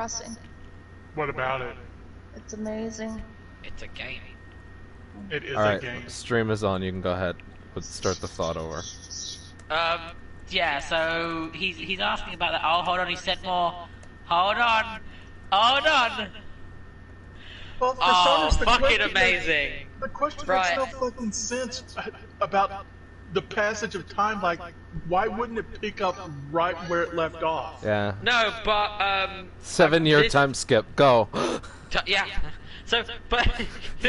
Crossing. What about it? It's amazing. It's a game. It is Alright, a game. stream is on. You can go ahead. Let's start the thought over. Yeah, so he's asking about that. Oh, hold on, he said more. Hold on. Hold on. Well, for Oh, starters, the fucking question amazing. The question Right. makes no fucking sense about the passage of time. Like, why wouldn't it pick up right where it left off? Yeah. No, but 7-year time skip. Go. Yeah. So, but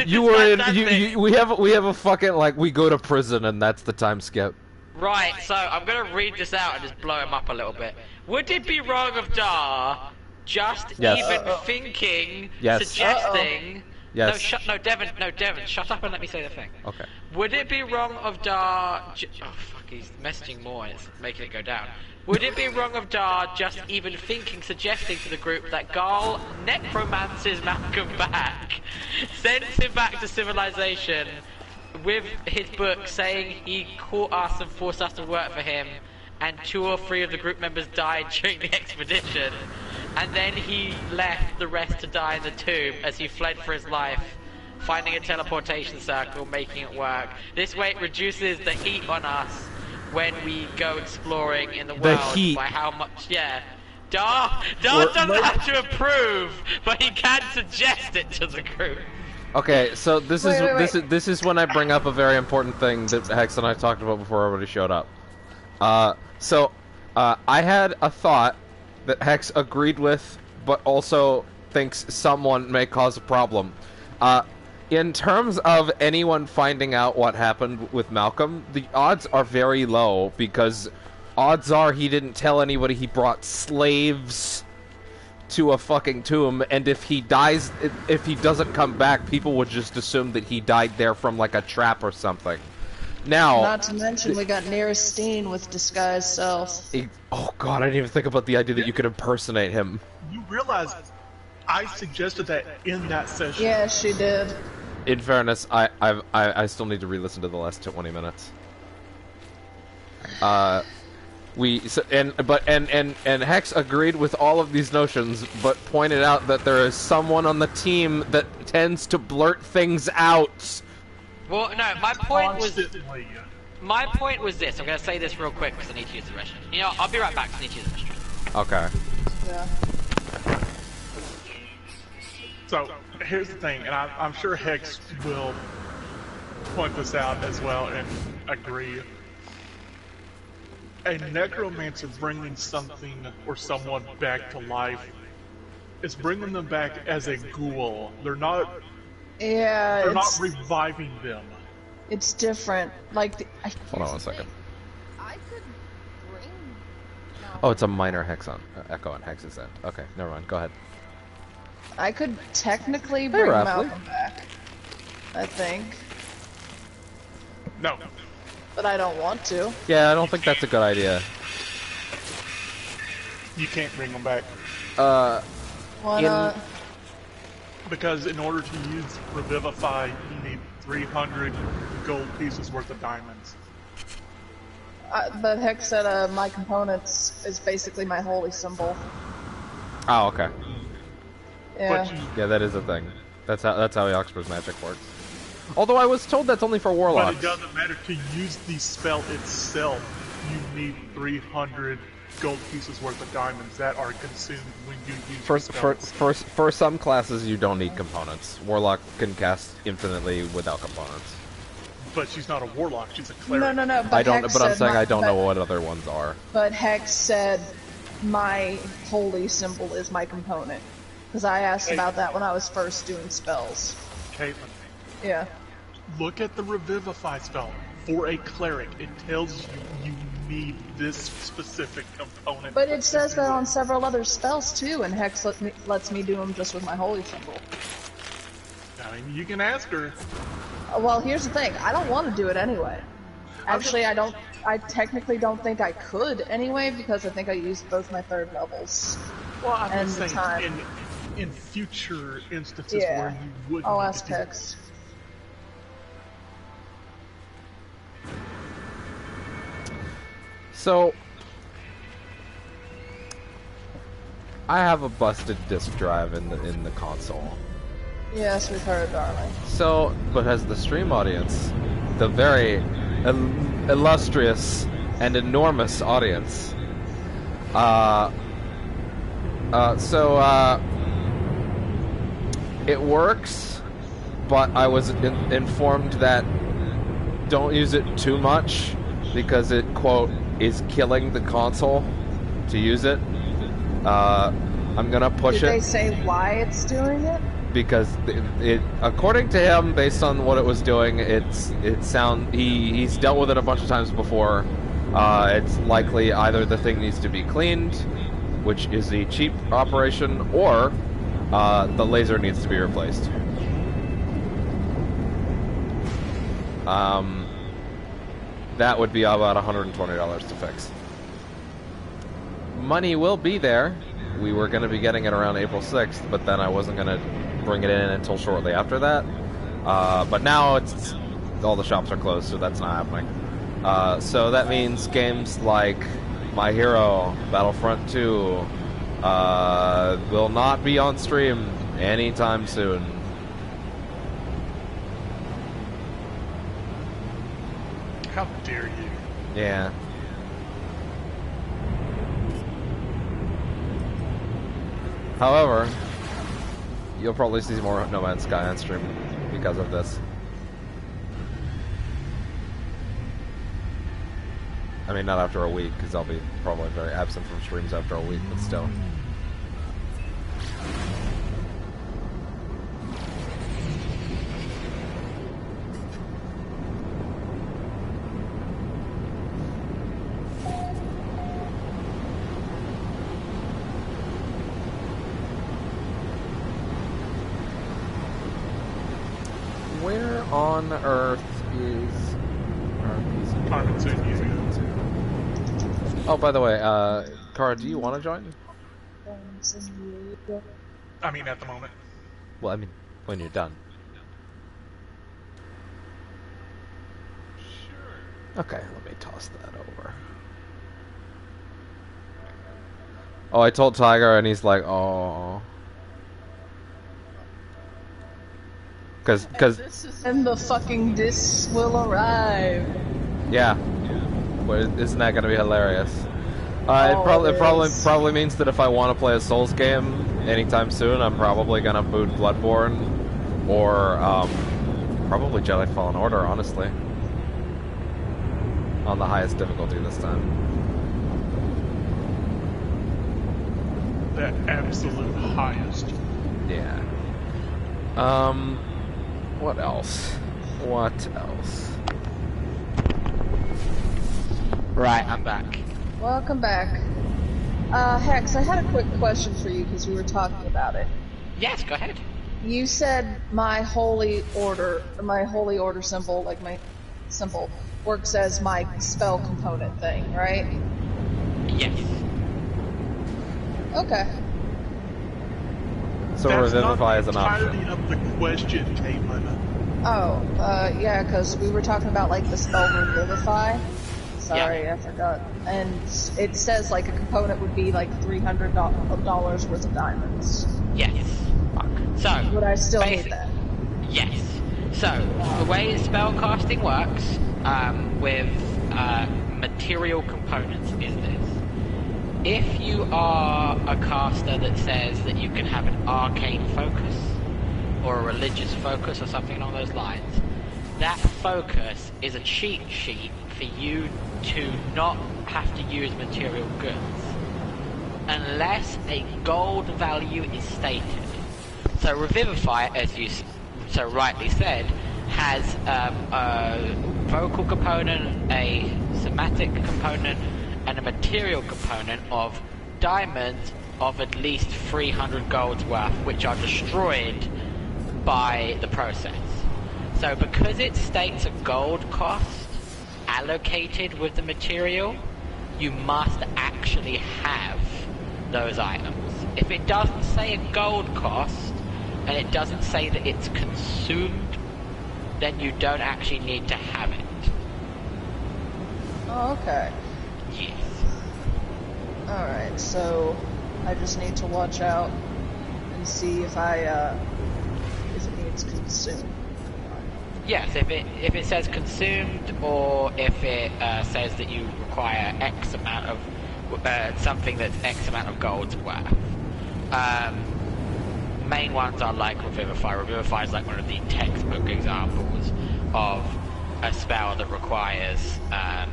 You were in. We have a fucking like we go to prison and that's the time skip. Right, so I'm gonna read this out and just blow him up a little bit. Would it be wrong of Dar just Yes. even thinking, Yes. suggesting? Yes. No, Devin, shut up and let me say the thing. Okay. Would it be wrong of Dar? Oh fuck, he's messaging more and it's making it go down. Would it be wrong of Dar just even thinking, suggesting to the group that Garl necromances Malcolm back, sends him back to civilization with his book saying he caught us and forced us to work for him, and 2 or 3 of the group members died during the expedition, and then he left the rest to die in the tomb as he fled for his life, finding a teleportation circle, making it work. This way it reduces the heat on us when we go exploring in the world by how much, yeah. Dar doesn't have to approve, but he can suggest it to the group. Okay, so this Wait. is when I bring up a very important thing that Hex and I talked about before everybody showed up. I had a thought that Hex agreed with, but also thinks someone may cause a problem. In terms of anyone finding out what happened with Malcolm, the odds are very low, because odds are he didn't tell anybody he brought slaves to a fucking tomb, and if he dies, if he doesn't come back, people would just assume that he died there from like a trap or something. Now, Not to mention we got Neristine with disguised self. Oh god, I didn't even think about the idea that you could impersonate him. You realize I suggested that in that session. Yeah, she did. In fairness, I still need to re-listen to the last 20 minutes. And Hex agreed with all of these notions, but pointed out that there is someone on the team that tends to blurt things out. Well, no, my point was this. I'm gonna say this real quick because I need to use the restroom. You know, I'll be right back. 'Cause I need to use the restroom. Okay. Yeah. So, here's the thing, and I'm sure Hex will point this out as well and agree. A necromancer bringing something or someone back to life is bringing them back as a ghoul. They're not reviving them. It's different. Like, Hold on one second. I could bring. Oh, it's a minor hex on echo on Hex's end. Okay, never mind. Go ahead. I could technically bring Roughly. Malcolm back. I think, No. but I don't want to. Yeah, I don't think that's a good idea. You can't bring them back. Why not? Because in order to use Revivify, you need 300 gold pieces worth of diamonds. But Hex said my components is basically my holy symbol. Oh, okay. Yeah. Yeah, that is a thing. That's how Oxford's magic works. Although I was told that's only for But warlocks. it doesn't matter to use the spell itself. You need 300 gold pieces worth of diamonds that are consumed when you use the spell. For some classes, you don't need components. Warlock can cast infinitely without components. But she's not a warlock; she's a cleric. No. But I don't. Hex But I'm said saying I don't know what other ones are. But Hex said my holy symbol is my component. Because I asked about that when I was first doing spells. Caitlin, Yeah. look at the Revivify spell. For a cleric, it tells you need this specific component. But it says that on several other spells too, and Hex lets me do them just with my holy symbol. I mean, you can ask her. Well, here's the thing. I don't want to do it anyway. Actually, I technically don't think I could anyway, because I think I used both my 3rd levels. Well, I'm And just the saying, time. in future instances Yeah. where you would I'll need ask to do it. Hex. So, I have a busted disk drive in the console. Yes, we've heard, darling. So, but as the stream audience, the very illustrious and enormous audience, it works, but I was informed that don't use it too much because it, quote, is killing the console to use it. I'm gonna push it. Did they say why it's doing it? Because it, according to him, based on what it was doing, he's dealt with it a bunch of times before. It's likely either the thing needs to be cleaned, which is a cheap operation, or the laser needs to be replaced. That would be about $120 to fix. Money will be there. We were going to be getting it around April 6th, but then I wasn't going to bring it in until shortly after that. But now all the shops are closed, so that's not happening. So that means games like My Hero, Battlefront 2 will not be on stream anytime soon. How dare you? Yeah. However, you'll probably see more No Man's Sky on stream because of this. I mean, not after a week, because I'll be probably very absent from streams after a week, but still. Where on earth is our piece of Carmen soon using it. Oh, by the way, Kara, do you want to join? I mean, at the moment. Well, I mean, when you're done. Okay, let me toss that over. Oh, I told Tiger, and he's like, oh. Cause, And the fucking discs will arrive. yeah. But isn't that gonna be hilarious? It probably means that if I want to play a Souls game anytime soon, I'm probably gonna boot Bloodborne or probably Jedi Fallen Order, honestly, on the highest difficulty this time. The absolute highest. Yeah. What else? What else? Right, I'm back. Welcome back. Hex, I had a quick question for you because we were talking about it. Yes, go ahead. You said my holy order symbol, like my symbol, works as my spell component thing, right? Yes. Okay. So That's Revivify is an not the option. entirety of the question, Caitlin. Oh, yeah, because we were talking about, like, the spell Revivify. Sorry, Yeah. I forgot. And it says, like, a component would be, like, $300 worth of diamonds. Yes. Fuck. So, Would I still need that? yes. So, the way spellcasting works with material components is this. If you are a caster that says that you can have an arcane focus, or a religious focus, or something along those lines, that focus is a cheat sheet for you to not have to use material goods, unless a gold value is stated. So Revivify, as you so rightly said, has a vocal component, a somatic component, and a material component of diamonds of at least 300 gold's worth, which are destroyed by the process. So because it states a gold cost allocated with the material, you must actually have those items. If it doesn't say a gold cost, and it doesn't say that it's consumed, then you don't actually need to have it. Oh, okay. Yes. Alright, so I just need to watch out and see if if it needs consumed. Yes, if it says consumed, or if it says that you require X amount of something that's X amount of gold's worth. Main ones are like Revivify. Revivify is like one of the textbook examples of a spell that requires a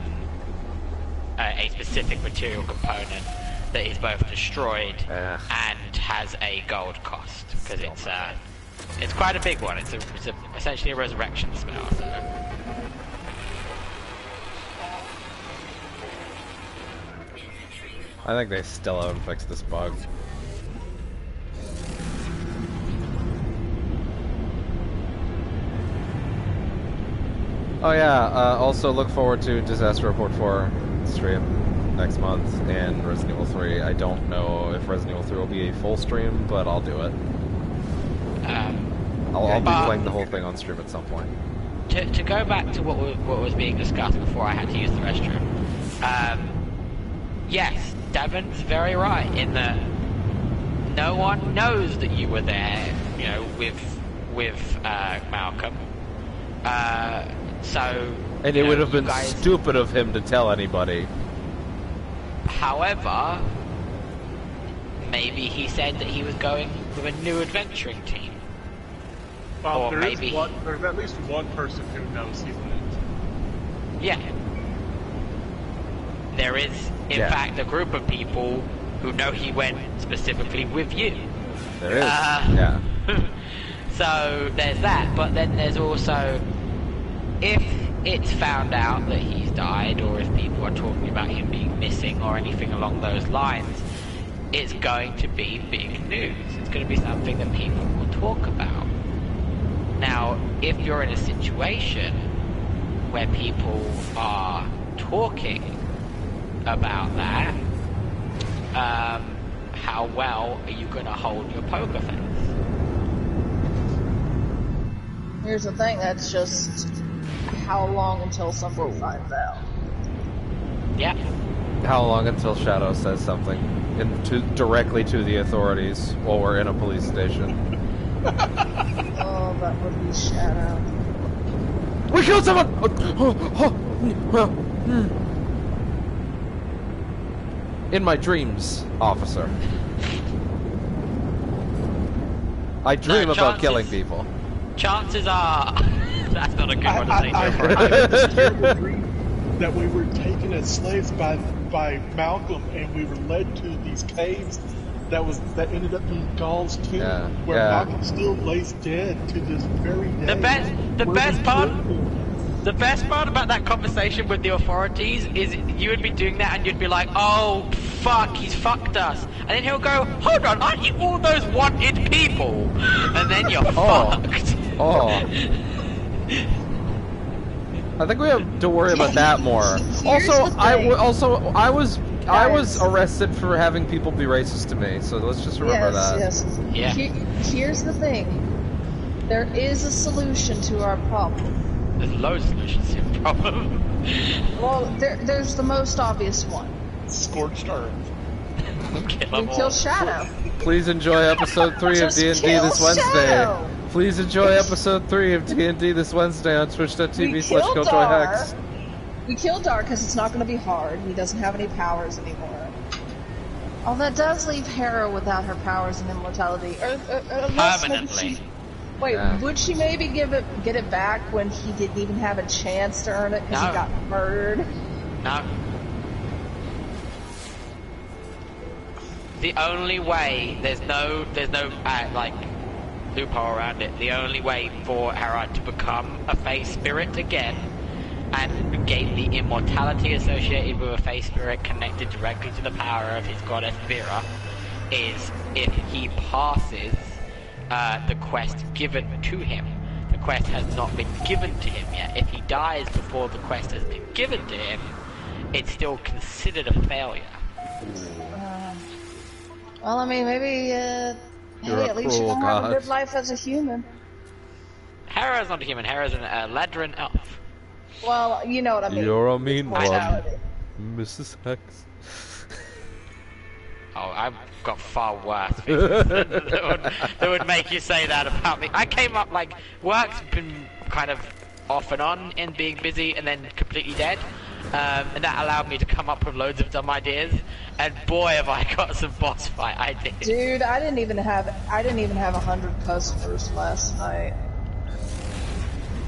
specific material component that is both destroyed and has a gold cost, because it's quite a big one. It's essentially a resurrection spell. So. I think they still haven't fixed this bug. Oh yeah, also look forward to Disaster Report 4 stream next month and Resident Evil 3. I don't know if Resident Evil 3 will be a full stream, but I'll do it. I'll be playing the whole thing on stream at some point. To go back to what was being discussed before I had to use the restroom. Yes, Devon's very right in that no one knows that you were there, you know, with Malcolm. And it would have been stupid of him to tell anybody. However, maybe he said that he was going with a new adventuring team. Well, or there's at least one person who knows he went. Yeah. There is, in fact, a group of people who know he went specifically with you. There is, yeah. So there's that, but then there's also, if it's found out that he's died, or if people are talking about him being missing or anything along those lines, it's going to be big news. It's going to be something that people will talk about. Now, if you're in a situation where people are talking about that, how well are you going to hold your poker face? Here's the thing, that's just how long until somebody finds out. Yeah. How long until Shadow says something directly to the authorities while we're in a police station? Oh, that would be Shadow. We killed someone! In my dreams, officer. I dream about killing people. Chances are... That's not a good one to say. I had this terrible dream that we were taken as slaves by Malcolm, and we were led to these caves that ended up being Gaul's tomb, where Malcolm still lays dead to this very day. The best part about that conversation with the authorities is you would be doing that and you'd be like, oh fuck, he's fucked us, and then he'll go, hold on, aren't you all those wanted people? And then you're fucked. I think we have to worry about that more. I was arrested for having people be racist to me, so let's just remember that. Yes. Yeah. Here's the thing. There is a solution to our problem. There's loads of solutions to the problem. Well, there's the most obvious one. Scorched earth. We kill Shadow. Please enjoy episode 3 of D&D this Wednesday. Shadow. Please enjoy episode 3 of D&D this Wednesday on twitch.tv/KilljoyHex. We kill Dark because it's not going to be hard. He doesn't have any powers anymore. Oh, that does leave Hera without her powers and immortality. Permanently. Would she maybe get it back when he didn't even have a chance to earn it because he got murdered? No. The only way, there's no loophole around it. The only way for Hera to become a face spirit again and gain the immortality associated with a face spirit connected directly to the power of his goddess Vera is if he passes the quest given to him. The quest has not been given to him yet. If he dies before the quest has been given to him, it's still considered a failure. Well, I mean, maybe, hey, at least you don't have a good life as a human. Hera's not a human. Hera's an Ladrin elf. Well, you know what I mean. You're a mean one, Mrs. Hex. Oh, I've got far worse things that would make you say that about me. I came up, like, work's been kind of off and on in being busy and then completely dead. And that allowed me to come up with loads of dumb ideas. And boy, have I got some boss fight ideas. Dude, I didn't even have 100 customers last night.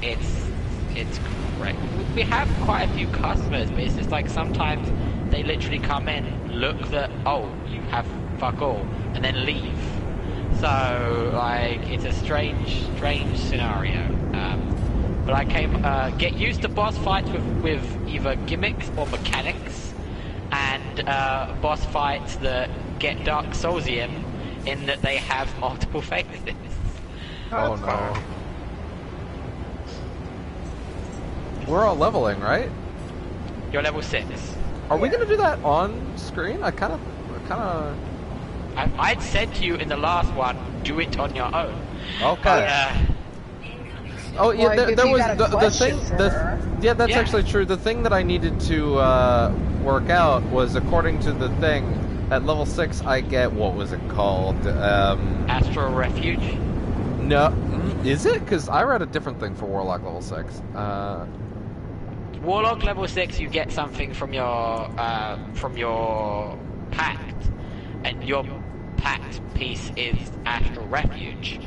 It's great. We have quite a few customers, but it's just like sometimes they literally come in, look that, oh, you have fuck all, and then leave. So, like, it's a strange scenario. But I came, get used to boss fights with either gimmicks or mechanics, and boss fights that get Dark Soulsian in that they have multiple phases. Oh no. We're all leveling, right? You're level 6. Are we gonna do that on screen? I kinda... I'd said to you in the last one, do it on your own. Okay. Oh yeah, like, there was the thing. Yeah, that's Yeah. actually true. The thing that I needed to work out was, according to the thing, at level 6 I get, what was it called? Astral Refuge. No, is it? Because I read a different thing for Warlock level 6. Warlock level 6, you get something from your pact, and your pact piece is Astral Refuge.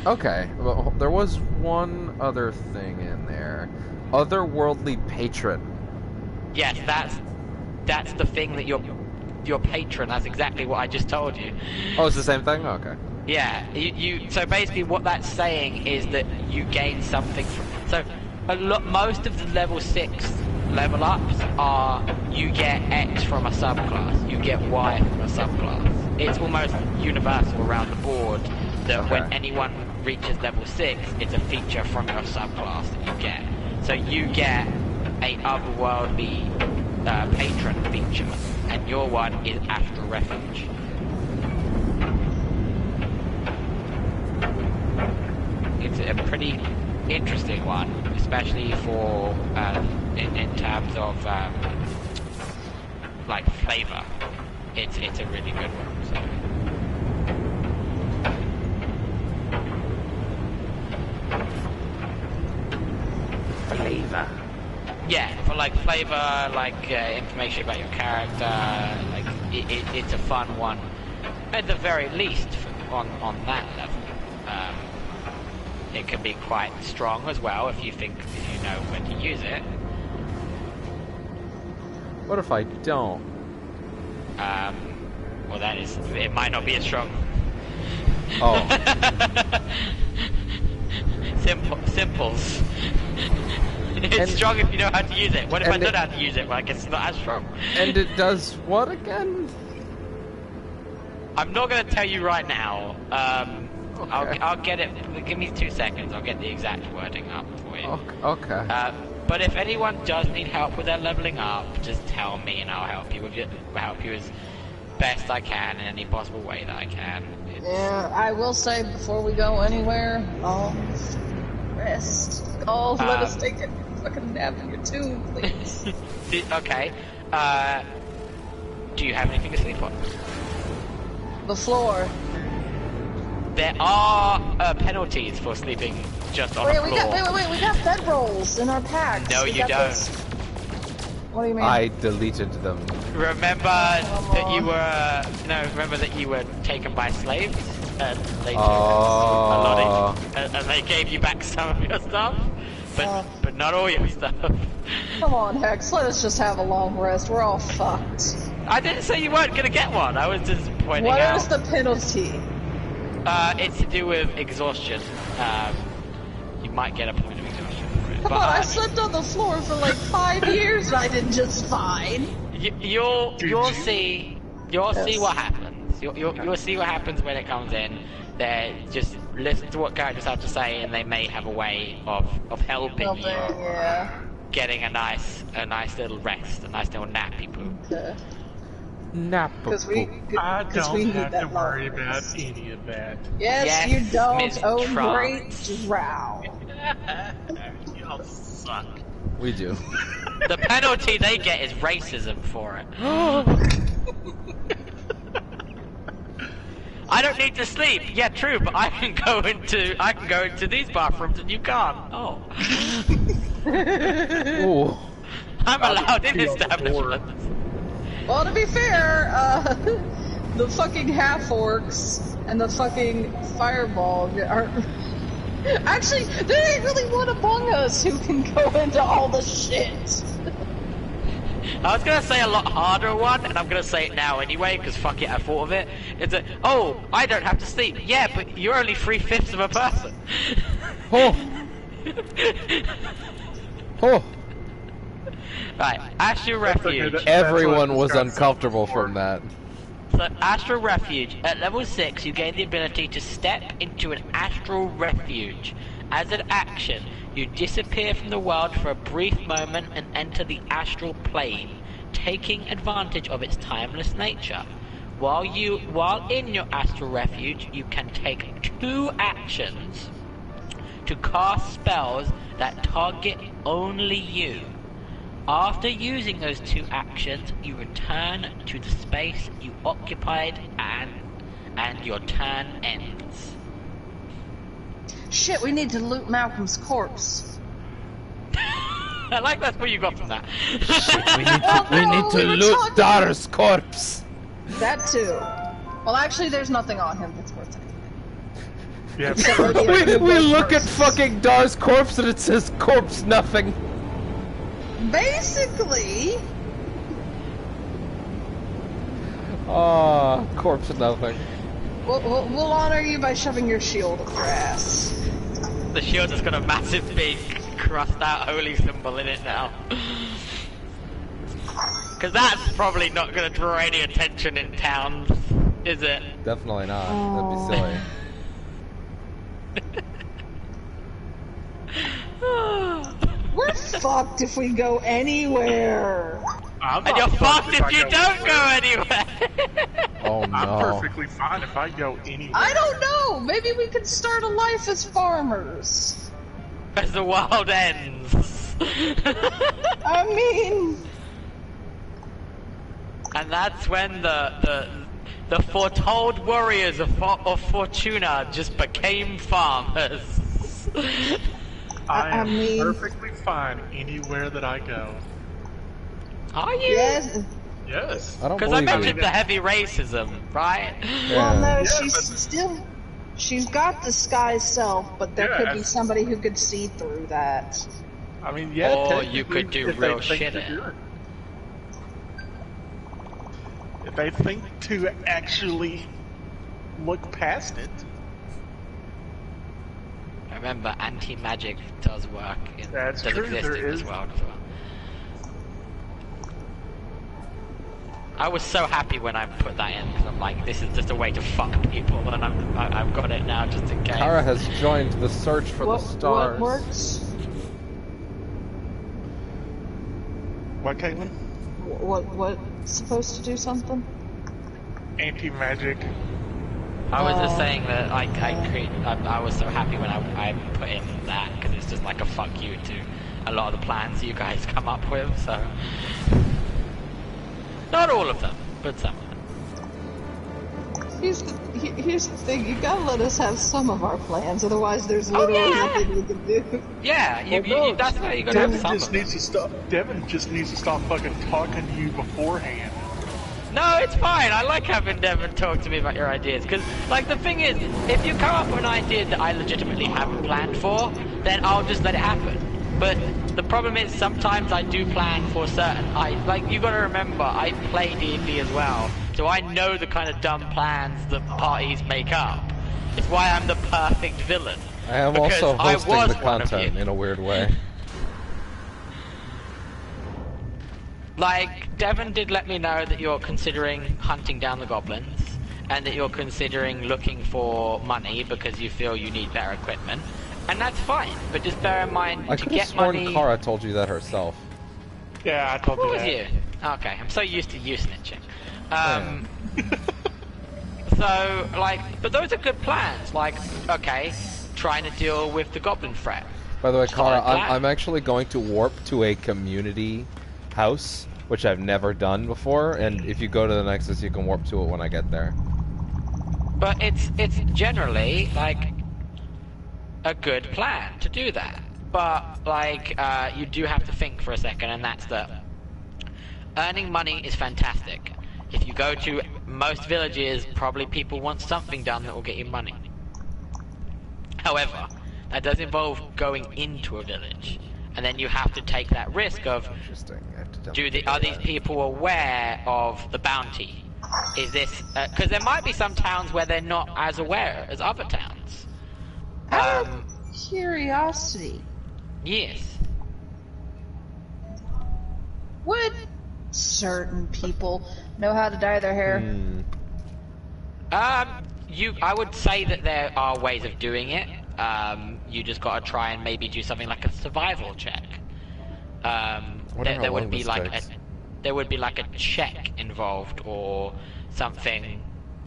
Okay, well, there was one other thing in there. Otherworldly Patron. Yes, that's the thing that your patron. That's exactly what I just told you. Oh, it's the same thing? Okay. Yeah, you. So basically, what that's saying is that you gain something from. So, most of the level 6 level ups are you get X from a subclass, you get Y from a subclass. It's almost universal around the board that when anyone reaches level 6, it's a feature from your subclass that you get. So you get a otherworldly patron feature, and your one is Astral Refuge. It's a pretty interesting one, especially for in terms of like flavor. It's a really good one. So. Flavor. Yeah, for like flavor, like information about your character, like it's a fun one. At the very least, on that level, it can be quite strong as well if you know when to use it. What if I don't? Well, it might not be as strong. Oh. Simples. It's strong if you know how to use it. What if I don't know how to use it? Well, I guess it's not as strong. And it does what again? I'm not going to tell you right now. Okay. I'll get it. Give me 2 seconds. I'll get the exact wording up for you. Okay. But if anyone does need help with their leveling up, just tell me and I'll help you as best I can in any possible way that I can. Yeah, I will say before we go anywhere, rest. Oh, let us take a fucking nap in your tomb, please. Okay. Do you have anything to sleep on? The floor. There are penalties for sleeping just on a floor. We got bedrolls in our packs. No, you don't. What do you mean? I deleted them. Remember that you were taken by slaves, and they took a lot of, and they gave you back some of your stuff, but not all your stuff. Come on, Hex, let us just have a long rest. We're all fucked. I didn't say you weren't gonna get one. I was just pointing out. What is the penalty? It's to do with exhaustion. You might get a point of exhaustion for it. Come on, I slept on the floor for like 5 years and I did just fine. You'll see what happens. You'll see what happens when it comes in. Just listen to what characters have to say, and they may have a way of helping you. Yeah. Getting a nice little rest, a nice little nappy poo. Okay. Because I don't have to worry about any of that. Yes, you don't. Miss Oh, Trump. great drow. Y'all suck. We do. The penalty they get is racism for it. don't need to sleep. Yeah, true, but I can go into these bathrooms and you can't. Oh. Ooh. I'm allowed in establishments. Well, to be fair, the fucking half-orcs and the fucking fireball are... Actually, there ain't really one among us who can go into all the shit. I was gonna say a lot harder one, and I'm gonna say it now anyway, because fuck it, I thought of it. It's a, oh, I don't have to sleep. Yeah, but you're only 3/5 of a person. Oh. Oh. Right, Astral Refuge. Everyone was uncomfortable from that. So, Astral Refuge. At level 6, you gain the ability to step into an Astral Refuge. As an action, you disappear from the world for a brief moment and enter the Astral Plane, taking advantage of its timeless nature. While in your Astral Refuge, you can take 2 actions to cast spells that target only you. After using those 2 actions, you return to the space you occupied and your turn ends. Shit, we need to loot Malcolm's corpse. I like that's what you got from that. We need to loot Dar's corpse. That too. Well, actually, there's nothing on him that's worth anything. Yeah. we look at fucking Dar's corpse and it says corpse nothing. Basically. Corpse nothing. We'll honor you by shoving your shield up your ass. The shield has got a massive big crossed out holy symbol in it now. Because that's probably not going to draw any attention in towns, is it? Definitely not. That'd be silly. We're fucked if we go anywhere. And you're fucked if you don't go anywhere. Oh no. I'm perfectly fine if I go anywhere. I don't know. Maybe we could start a life as farmers. As the world ends. I mean... And that's when the foretold warriors of Fortuna just became farmers. I mean... perfectly fine anywhere that I go. Are you? Yes. Yes. I don't Because I believe mentioned you. the heavy racism, right? Well, no, Yeah, she's got disguised self, but there could be Yes. somebody who could see through that. I mean, yeah. Or you could do if they real think shit to in. do it. If they think to actually look past it. Remember, anti-magic does work. That's does true, exist there in this is. world as well. I was so happy when I put that in because I'm like, this is just a way to fuck people, and I've got it now just in case. Kara has joined the search for the stars. What works? What, Caitlin? What's supposed to do something? Anti-magic. I was just saying that I was so happy when I put in that because it's just like a fuck you to a lot of the plans you guys come up with. So not all of them, but some of them. Here's the thing, you gotta let us have some of our plans, otherwise there's literally nothing we can do. Yeah, that's why you gotta Devin have some just of them. needs to stop. Devin just needs to stop fucking talking to you beforehand. No, it's fine. I like having Devin talk to me about your ideas. Because, like, the thing is, if you come up with an idea that I legitimately haven't planned for, then I'll just let it happen. But the problem is, sometimes I do plan for certain... you gotta remember, I play D&D as well. So I know the kind of dumb plans that parties make up. It's why I'm the perfect villain. I am Because also I hosting was the one of content you. in a weird way. Like, Devin did let me know that you're considering hunting down the goblins, and that you're considering looking for money because you feel you need better equipment, and that's fine, but just bear in mind, I to could have get sworn money... Kara told you that herself. Yeah, I told What you was that. you? Okay, I'm so used to you snitching. So, like, but those are good plans, like, okay, trying to deal with the goblin threat. By the way, Kara, Solid plan. I'm actually going to warp to a community house, which I've never done before, and if you go to the Nexus, you can warp to it when I get there. But it's generally like a good plan to do that. But like you do have to think for a second, and that's that earning money is fantastic. If you go to most villages, probably people want something done that will get you money. However, that does involve going into a village, and then you have to take that risk of are these people aware of the bounty? Is this because there might be some towns where they're not as aware as other towns. Out of curiosity, Yes. would certain people know how to dye their hair? I would say that there are ways of doing it. You just gotta try and maybe do something like a survival check. There would be like a check involved or something,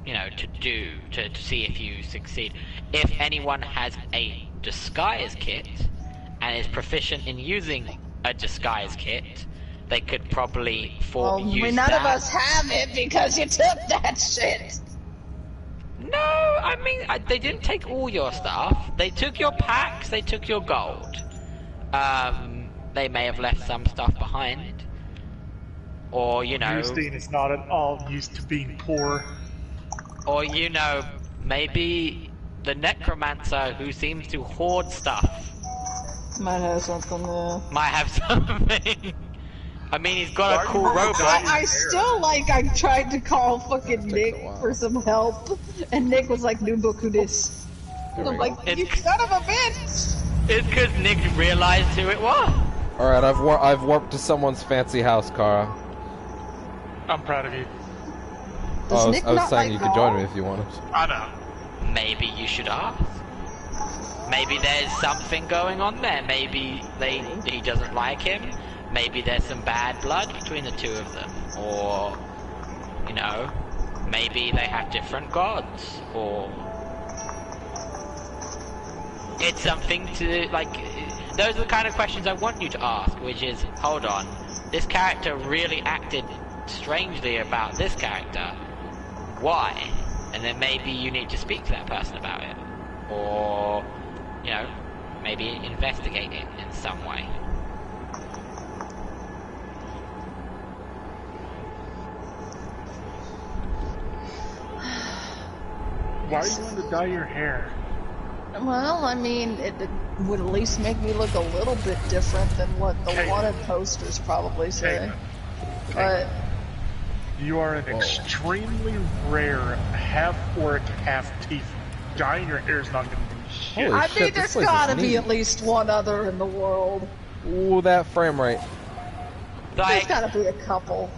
you know, to do to see if you succeed. If anyone has a disguise kit and is proficient in using a disguise kit, they could probably use none that. of us have it because you took that shit. No, I mean, they didn't take all your stuff. They took your packs, they took your gold. They may have left some stuff behind. Or, you know... Justine is not at all used to being poor. Or, you know, maybe the necromancer who seems to hoard stuff... Might have something there. Might have something. I mean, he's got a cool robot. I tried to call fucking Nick for some help, and Nick was like, "No boku this." I'm like, "You son of a bitch!" It's because Nick realized who it was. All right, I've warped to someone's fancy house, Kara. I'm proud of you. I was saying you could join me if you wanted. I know. Maybe you should ask. Maybe there's something going on there. Maybe he doesn't like him. Maybe there's some bad blood between the two of them. Or, you know, maybe they have different gods. Or... It's something to, like... Those are the kind of questions I want you to ask, which is, hold on, this character really acted strangely about this character. Why? And then maybe you need to speak to that person about it. Or, you know, maybe investigate it in some way. Why are you going to dye your hair? Well, I mean, it would at least make me look a little bit different than what the wanted posters probably say. But you are an extremely rare half-orc, half-tiefling. Dyeing your hair is not going to do shit. I think there's gotta be at least one other in the world. Ooh, that frame rate. There's gotta be a couple.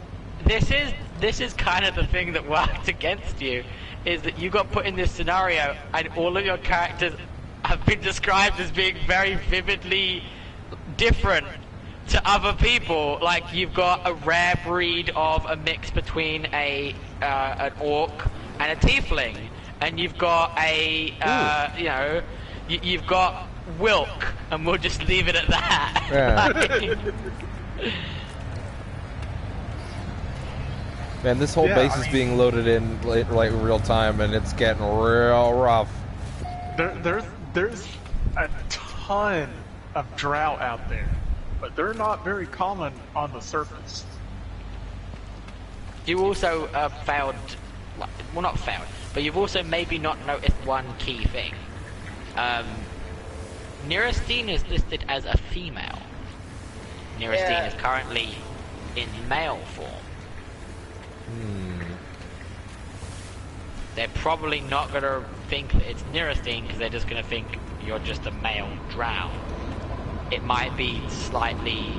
This is kind of the thing that worked against you, is that you got put in this scenario and all of your characters have been described as being very vividly different to other people. Like, you've got a rare breed of a mix between an orc and a tiefling, and you've got you've got Wilk, and we'll just leave it at that. Yeah. Man, this whole base is being loaded in like real time, and it's getting real rough. There's a ton of drow out there, but they're not very common on the surface. You also failed, well, not failed, but you've also maybe not noticed one key thing. Neurastine is listed as a female. Neurastine is currently in male form. They're probably not going to think that it's Neurastine because they're just going to think you're just a male drow. It might be slightly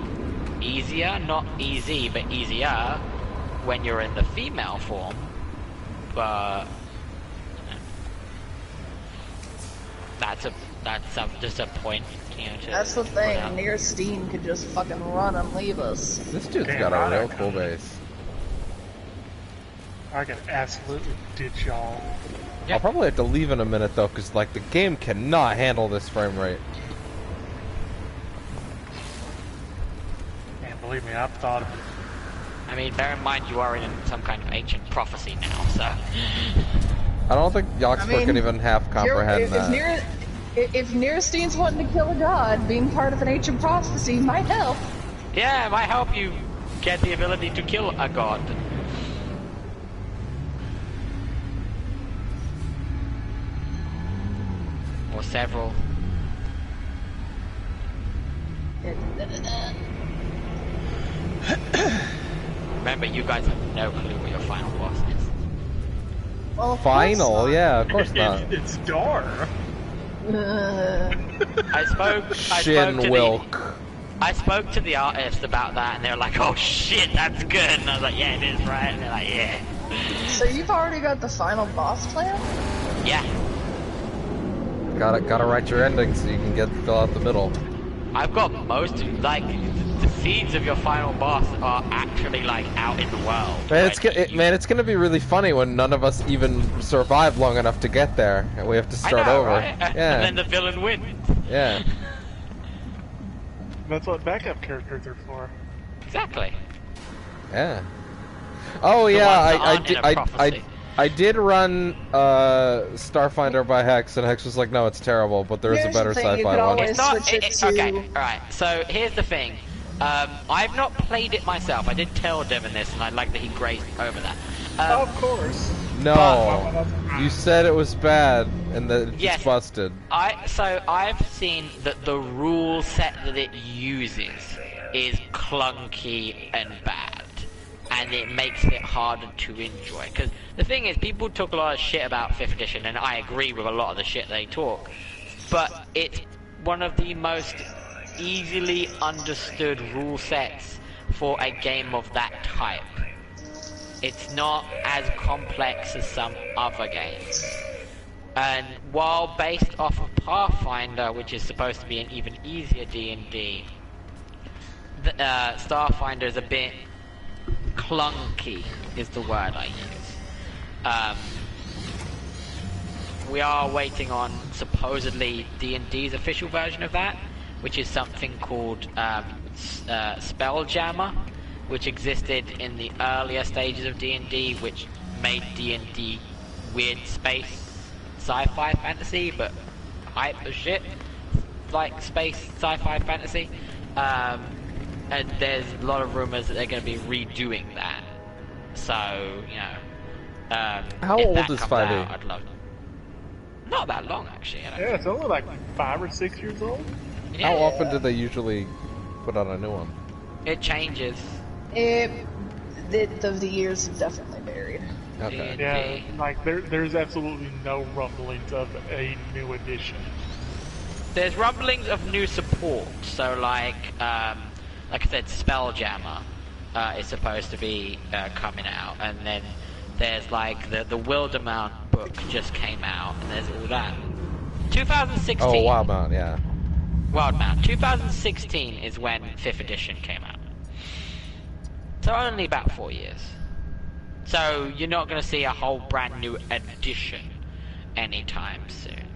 easier, not easy, but easier when you're in the female form, but that's just a point, you know. That's the thing. Neurastine could just fucking run and leave us. This dude's got a real cool base. I can absolutely ditch y'all. Yeah. I'll probably have to leave in a minute though, because like the game cannot handle this frame rate. And believe me, I've thought of it. I mean, bear in mind you are in some kind of ancient prophecy now, so... I don't think Yoxport can even half comprehend that. If Nierstein's wanting to kill a god, being part of an ancient prophecy might help. Yeah, it might help you get the ability to kill a god. Or several. Remember, you guys have no clue what your final boss is. Well, Final? Yeah, of course not. It's Dar. I spoke to the artist about that, and they were like, "Oh shit, that's good." And I was like, "Yeah, it is, right?" And they're like, "Yeah." So you've already got the final boss plan? Yeah. Gotta write your ending so you can fill out the middle. I've got most, like, the seeds of your final boss are actually, like, out in the world. Man, it's gonna be really funny when none of us even survive long enough to get there, and we have to start over. Right? Yeah. And then the villain wins. Yeah. That's what backup characters are for. Exactly. Yeah. Oh yeah, I did run Starfinder by Hex, and Hex was like, "No, it's terrible," but there is a better sci-fi one. It's not. Okay, all right. So here's the thing. I've not played it myself. I did tell Devin this, and I like that he grazed over that. Of course. No, you said it was bad, and that it's busted. So I've seen that the rule set that it uses is clunky and bad, and it makes it harder to enjoy. Because the thing is, people talk a lot of shit about 5th edition, and I agree with a lot of the shit they talk, but it's one of the most easily understood rule sets for a game of that type. It's not as complex as some other games. And while based off of Pathfinder, which is supposed to be an even easier D&D, Starfinder is a bit clunky, is the word I use. We are waiting on supposedly D&D's official version of that, which is something called Spelljammer, which existed in the earlier stages of D&D, which made D&D weird space sci-fi fantasy, but hype as shit, like space sci-fi fantasy. And there's a lot of rumors that they're going to be redoing that. So, you know, how old is 5e? I'd love. Not that long, actually. Yeah, it's only like 5 or 6 years old. Yeah. How often do they usually put out a new one? It changes. The years have definitely varied. Okay. Yeah, like there's absolutely no rumblings of a new edition. There's rumblings of new support. So like I said, Spelljammer is supposed to be coming out, and then there's like the Wildemount book just came out, and there's all that. 2016. Oh, Wildemount, yeah. Wildemount. 2016 is when 5th edition came out. So only about 4 years. So you're not going to see a whole brand new edition anytime soon.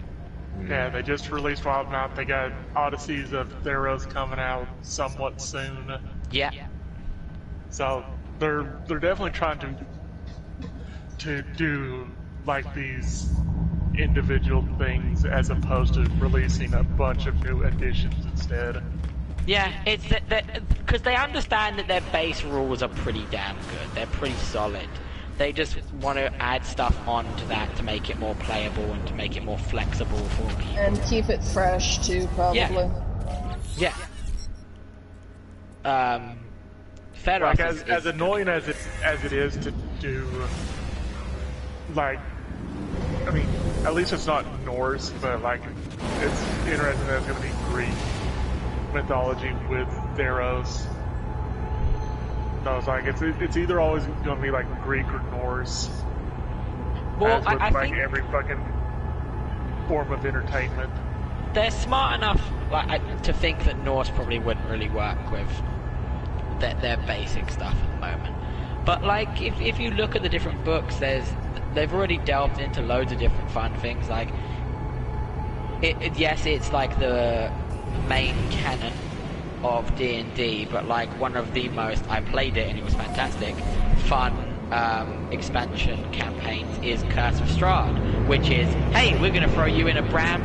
Yeah, they just released Wildemount. They got Odysseys of Theros coming out somewhat soon. Yeah. So they're definitely trying to do like these individual things as opposed to releasing a bunch of new editions instead. Yeah, it's because they understand that their base rules are pretty damn good. They're pretty solid. They just want to add stuff onto that to make it more playable and to make it more flexible for people. And keep it fresh too, probably. Yeah. Fair like as annoying as it is to do, like, I mean, at least it's not Norse, but like it's interesting that it's going to be Greek mythology with Theros. So it's like it's either always going to be like Greek or Norse. Well, as with I like think every fucking form of entertainment. They're smart enough to think that Norse probably wouldn't really work with their basic stuff at the moment. But like, if you look at the different books, they've already delved into loads of different fun things. Like, yes, it's like the main canon of D&D, but like one of the most, I played it and it was fantastic, fun expansion campaigns is Curse of Strahd, which is, hey, we're gonna throw you in a Bram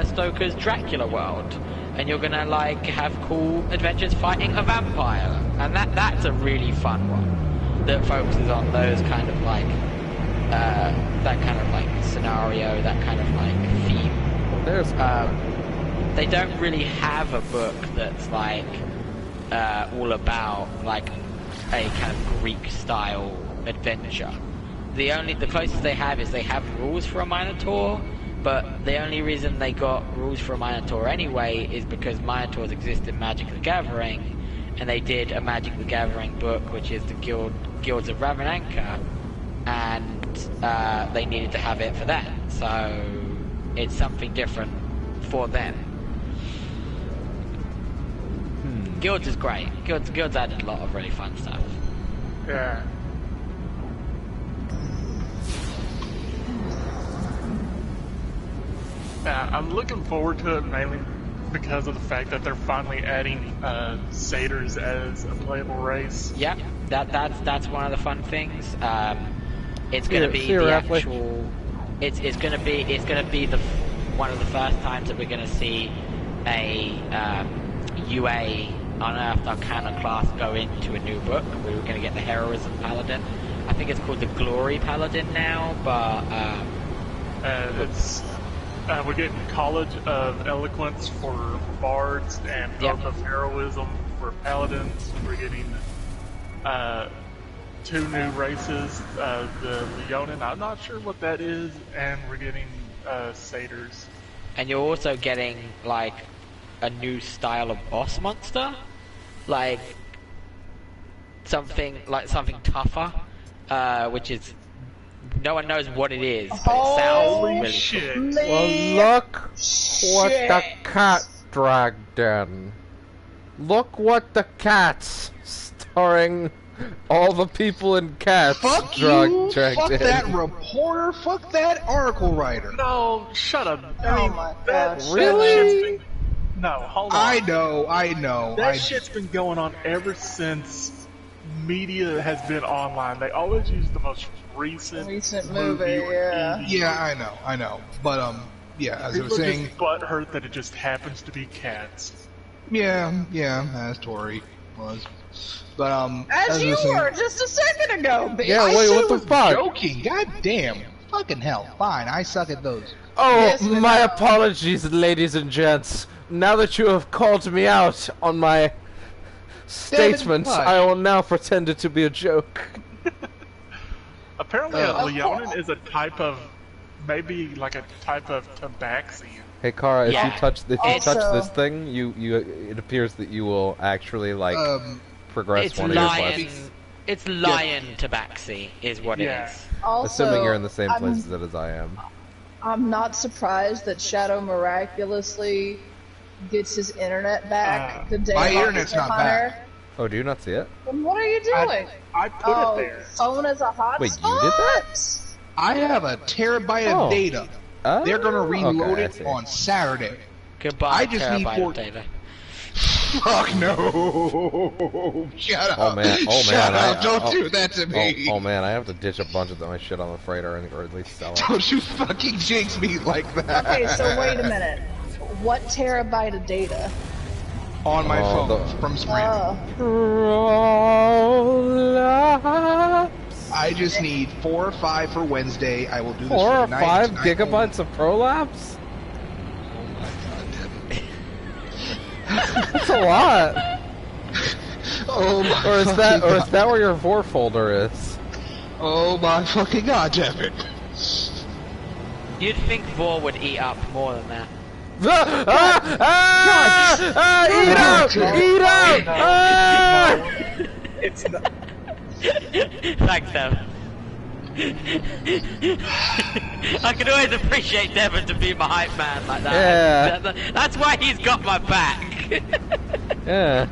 Stoker's Dracula world, and you're gonna like have cool adventures fighting a vampire, and that's a really fun one that focuses on those kind of like that kind of like scenario, that kind of like theme. There's they don't really have a book that's like all about like a kind of Greek style adventure. The closest they have is they have rules for a Minotaur, but the only reason they got rules for a Minotaur anyway is because Minotaurs exist in Magic the Gathering, and they did a Magic the Gathering book, which is the Guilds of Ravennanka, and they needed to have it for that, so it's something different for them. Guilds is great. Guilds added a lot of really fun stuff. Yeah. I'm looking forward to it mainly because of the fact that they're finally adding satyrs as a playable race. Yeah, that's one of the fun things. It's going to be the actual. It's going to be the one of the first times that we're going to see a UA Unearthed Arcana class go into a new book. We were going to get the Heroism Paladin. I think it's called the Glory Paladin now, but we're getting College of Eloquence for bards and Oath of Heroism for paladins. We're getting 2 new races, the Leonin, I'm not sure what that is, and we're getting satyrs. And you're also getting like a new style of boss monster, like something tougher, which is no one knows what it is, but it sounds really shit. cool. Well, look what the cat dragged in. Look what the cats, starring all the people in Cats, fuck you! dragged Fuck in. that reporter! Fuck that article writer! No, shut up. Oh my gosh. Really? No, hold on. I know. That shit's been going on ever since media has been online. They always use the most recent movie, yeah. Yeah, I know. But yeah, as I was saying, just butthurt that it just happens to be Cats. yeah, as Tori was. But As you were just a second ago, bitch. Yeah, I wait, said what it the was fuck? joking. God damn. Fucking hell. Fine, I suck at those. Oh, Yes, we my know. apologies, ladies and gents. Now that you have called me out on my statements, Fudge. I will now pretend it to be a joke. Apparently, a Leonin is a type of, maybe like a type of tabaxi. Hey, Kara, if Yeah. you touch Also- this thing, it appears that you will actually like progress It's one of your lion. classes. It's lion tabaxi is what Yeah. it is. Also, Assuming you're in the same I'm- places as I am. I'm not surprised that Shadow miraculously gets his internet back the day my after internet's the not hunter. Oh, do you not see it? Then what are you doing? I put Oh, it there. phone as a hotspot? Wait, you did that? I have a terabyte Oh. of data. Oh, They're gonna reload okay, I it see. on Saturday. Goodbye, I just need terabyte of 4 data. Fuck no! Shut up! Oh man, Shut up! Don't do that to me! Oh man, I have to ditch a bunch of my shit on the freighter or at least sell it. Don't you fucking jinx me like that! Okay, so wait a minute. What terabyte of data? On my Oh, phone from Sprint. I just need 4 or 5 for Wednesday. I will do this 4 for or tonight, 5 tonight gigabytes of prolapse? That's a lot. Oh my Or is fucking that God. where your vor folder is? Oh my fucking God, damn it! You'd think Vor would eat up more than that. Eat out! Eat out! Ah! It's not. Thanks, Devin. I can always appreciate Devin to be my hype man like that. Yeah. That's why he's got my back. Yeah.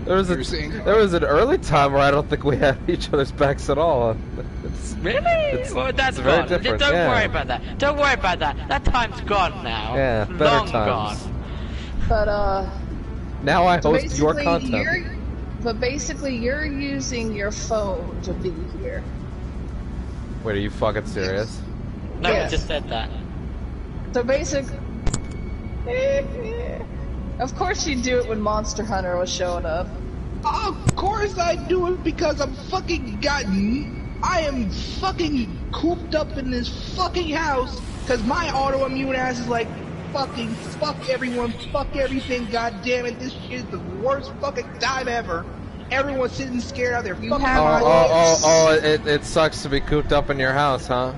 There was an early time where I don't think we had each other's backs at all. Really? Well, that's it's very gone. different, Don't yeah. worry about that. Don't worry about that. That time's gone now. Yeah, better Long times. gone. But, Now I so host your basically, content. But basically, you're using your phone to be here. Wait, are you fucking serious? No, Yes. I just said that. So basically, of course you do it when Monster Hunter was showing up. Of course I do it because I'm fucking I am fucking cooped up in this fucking house because my autoimmune ass is like fucking fuck everyone, fuck everything, god damn it, this shit is the worst fucking time ever. Everyone's sitting scared out there. You fucking have it sucks to be cooped up in your house, huh?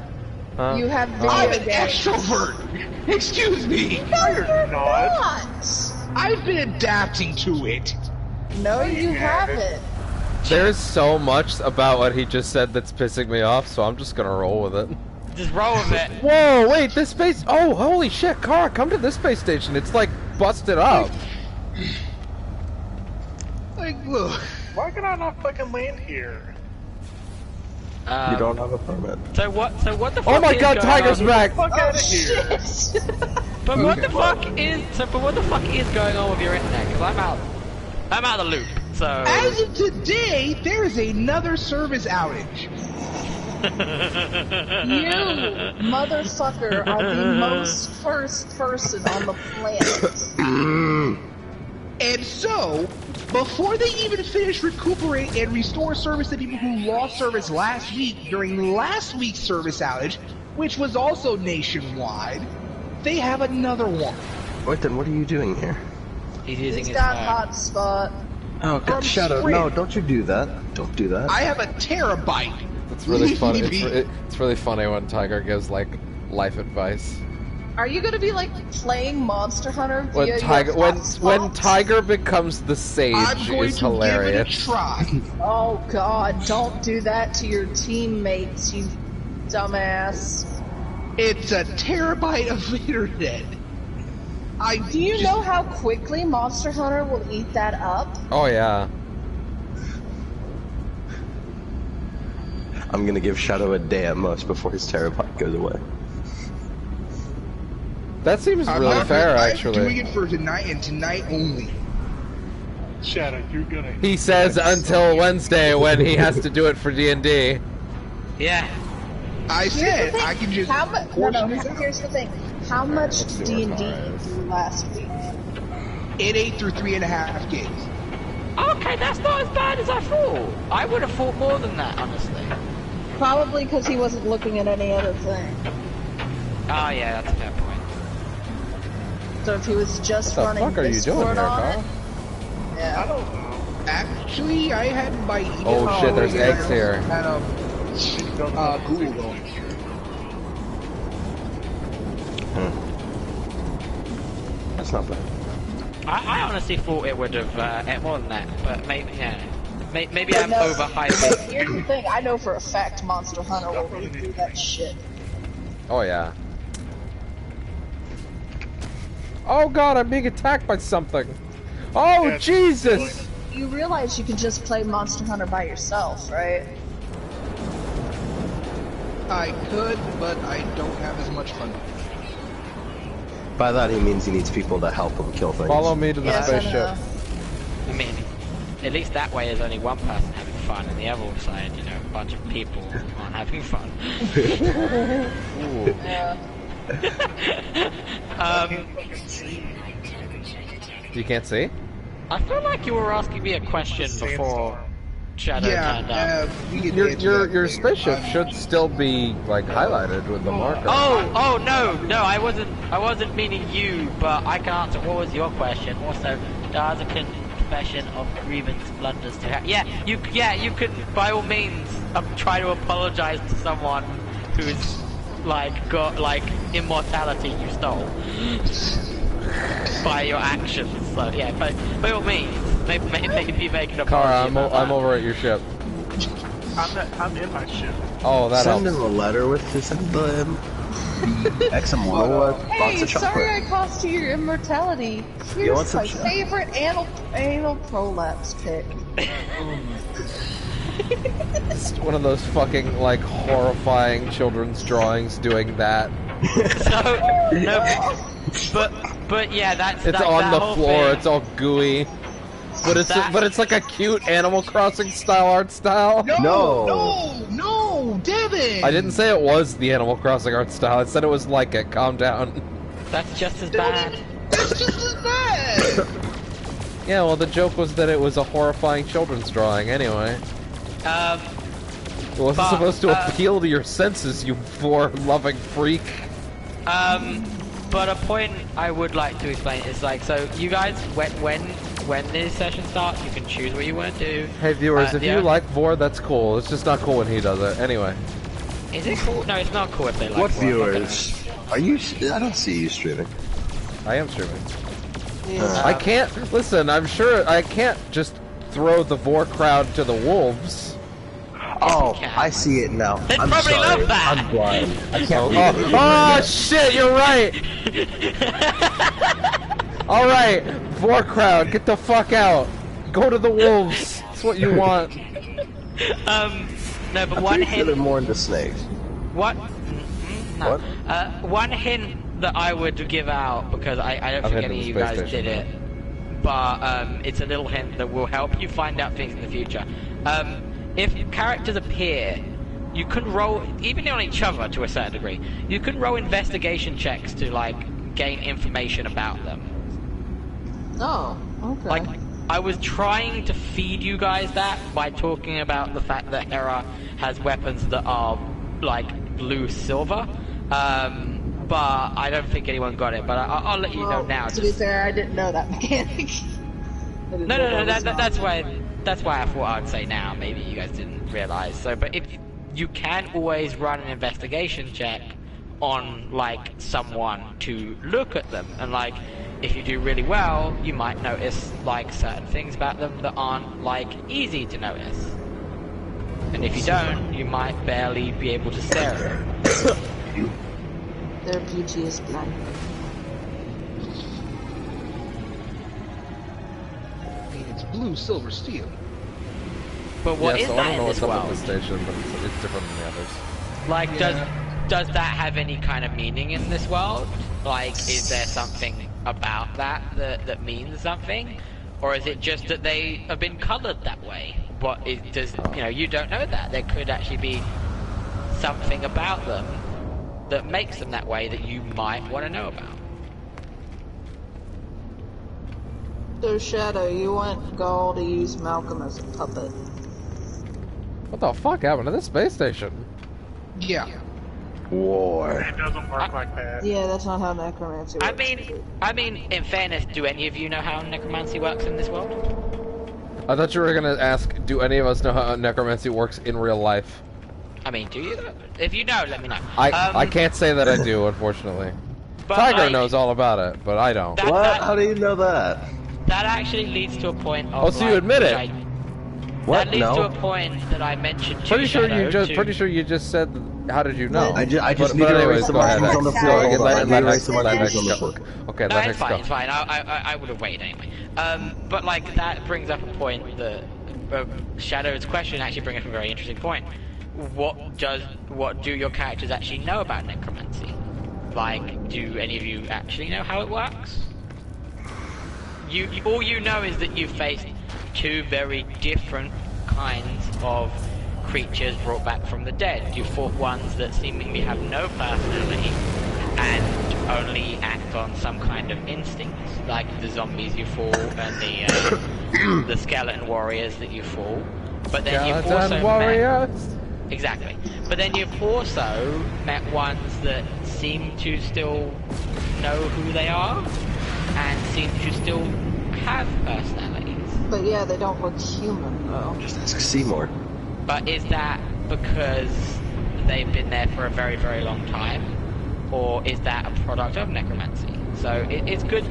Huh? You have video I'm an games. extrovert! Excuse me! No, you're not. not. I've been adapting to it. No, you haven't. There's so much about what he just said that's pissing me off, so I'm just gonna roll with it. Just roll with it. Whoa, wait, this space... Oh, holy shit, Kara, come to this space station. It's, like, busted up. Like, look. Why can I not fucking land here? You don't have a permit. So what the fuck Oh my is god, going Tiger's on? back! Fuck out of Shit. here! But what the fuck is going on with your internet? Because I'm out of the loop. So As of today, there is another service outage. You, motherfucker, are the most first person on the planet. And so, before they even finish recuperate and restore service to people who lost service last week during last week's service outage, which was also nationwide, they have another one. Wait, then what are you doing here? he's using He's his got phone. hotspot. Oh, From God, Shadow, Sprint. no, don't you do that. Don't do that. I have a terabyte. It's really funny. Maybe. It's really funny when Tiger gives, like, life advice. Are you gonna be like playing Monster Hunter via When Tiger, your when hotspot? Tiger becomes the sage I'm going is to hilarious. give it a try. Oh god, don't do that to your teammates, you dumbass. It's a terabyte of internet. Do you know how quickly Monster Hunter will eat that up? Oh yeah. I'm gonna give Shadow a day at most before his terabyte goes away. That seems I'm really not- fair, I'm actually. doing it for tonight and tonight only. Shadow, you're gonna... He says until Wednesday when he has to do it for D&D. Yeah. I Here's the said thing, I can just. how much? No, portion no. this out. Here's the thing. How much Let's see D&D what you mine is. do last week? It ate through 3.5 gigs. Okay, that's not as bad as I thought. I would have thought more than that, honestly. Probably because he wasn't looking at any other thing. Oh yeah, that's a fair point. So if he was just What the running fuck are you doing Discord here, on Carl? it, I yeah. don't know. Actually, I had my email. Oh, shit, there's going, eggs here. Had Google going. That's not bad. I honestly thought it would have ate more than that, but maybe yeah. Maybe I'm No. overhyping. Here's the thing. I know for a fact Monster Hunter will really do that shit. Oh yeah. Oh god, I'm being attacked by something. Oh Yeah. Jesus! You realize you can just play Monster Hunter by yourself, right? I could, but I don't have as much fun. By that he means he needs people to help him kill things. Follow me to the Yes, I spaceship. know. I mean, at least that way there's only one person having fun, and the other side, you know, a bunch of people aren't having fun. Ooh. Yeah. You can't see? I feel like you were asking me a question before Shadow turned up. we can Your answer your that your later. spaceship should still be like highlighted with the marker. Oh no, I wasn't meaning you, but I can answer. What was your question? Also, does a confession of grievance blunders to have? Yeah, you could by all means try to apologize to someone who's like got like immortality you stole by your actions. So yeah, by all means, maybe make an apology. Kara, about I'm that. over at your ship. I'm in my ship. Oh, that Send helps. him a letter with his the XM1 box Hey, of chocolate. sorry I cost you your immortality. want Here's some my shit? favorite anal prolapse pick. It's one of those fucking like horrifying children's drawings doing that. So, no, but yeah, that's It's that, on that the whole floor. thing. It's all gooey. But it's like a cute Animal Crossing style art style. No, damn it! I didn't say it was the Animal Crossing art style. I said it was like it. Calm down. That's just as bad. That's just as bad! Yeah, well, the joke was that it was a horrifying children's drawing anyway. It wasn't supposed to appeal to your senses, you vor-loving freak. But a point I would like to explain is like, so you guys, when this session starts, you can choose what you want to do. Hey viewers, if you like vor, that's cool. It's just not cool when he does it. Anyway. Is it cool? No, it's not cool if they like What vor. viewers? Are you? I don't see you streaming. I am streaming. Yeah. I can't, listen, I'm sure I can't just throw the vor crowd to the wolves. Oh, I see it now. They'd I'm probably sorry. love that. I'm blind. I can't read it. Oh shit, you're right! Alright, vor crowd, get the fuck out. Go to the wolves. That's what you want. No, but I'm one pretty sure they're hint. more into snakes. What? No. What? One hint that I would give out, because I don't think any of you guys did it, but it's a little hint that will help you find out things in the future. If characters appear, you can roll, even on each other to a certain degree, you can roll investigation checks to, like, gain information about them. Oh, okay. Like, I was trying to feed you guys that by talking about the fact that Hera has weapons that are, like, blue-silver, but I don't think anyone got it, but I'll let you know now. To be fair, I didn't know that mechanic. No, that's why I thought I'd say now. Maybe you guys didn't realize. So, but if you can always run an investigation check on like someone to look at them, and like if you do really well, you might notice like certain things about them that aren't like easy to notice. And if you don't, you might barely be able to stare at them. Their beauty is blind. It's blue, silver, steel. But what is so I that don't know in what's this up world? with the station, but it's different than the others. Like, Yeah. does that have any kind of meaning in this world? Like, is there something about that means something? Or is it just that they have been colored that way? You don't know that. There could actually be something about them that makes them that way that you might want to know about. So Shadow, you want Gaul to use Malcolm as a puppet. What the fuck happened to this space station? Yeah. War. It doesn't work like that. Yeah, that's not how necromancy works. I mean, in fairness, do any of you know how necromancy works in this world? I thought you were gonna ask, do any of us know how necromancy works in real life? I mean, do you? If you know, let me know. I can't say that I do, unfortunately. But, Tiger like, knows all about it, but I don't. What? How do you know that? That actually leads to a point of. Oh, so you admit it? What? That leads No. to a point that I mentioned to Pretty sure Shadow you just said. How did you know? I just But need to anyways, erase some go ahead. items on the Go floor. ahead, Hold on, I let need to erase Hex some go. items on the floor. Okay, No, let it's Hex go. fine. I would have waited anyway. But like that brings up a point that Shadow's question actually brings up a very interesting point. What do your characters actually know about necromancy? Like, do any of you actually know how it works? All you know is that you've faced two very different kinds of creatures brought back from the dead. You fought ones that seemingly have no personality and only act on some kind of instinct, like the zombies you fought and the skeleton warriors that you fought. But then you've also warriors. Exactly. But then you've also met ones that seem to still know who they are and seem to still have personalities. But yeah, they don't look human though. Just ask Seymour. But is that because they've been there for a very, very long time? Or is that a product of necromancy? So it's good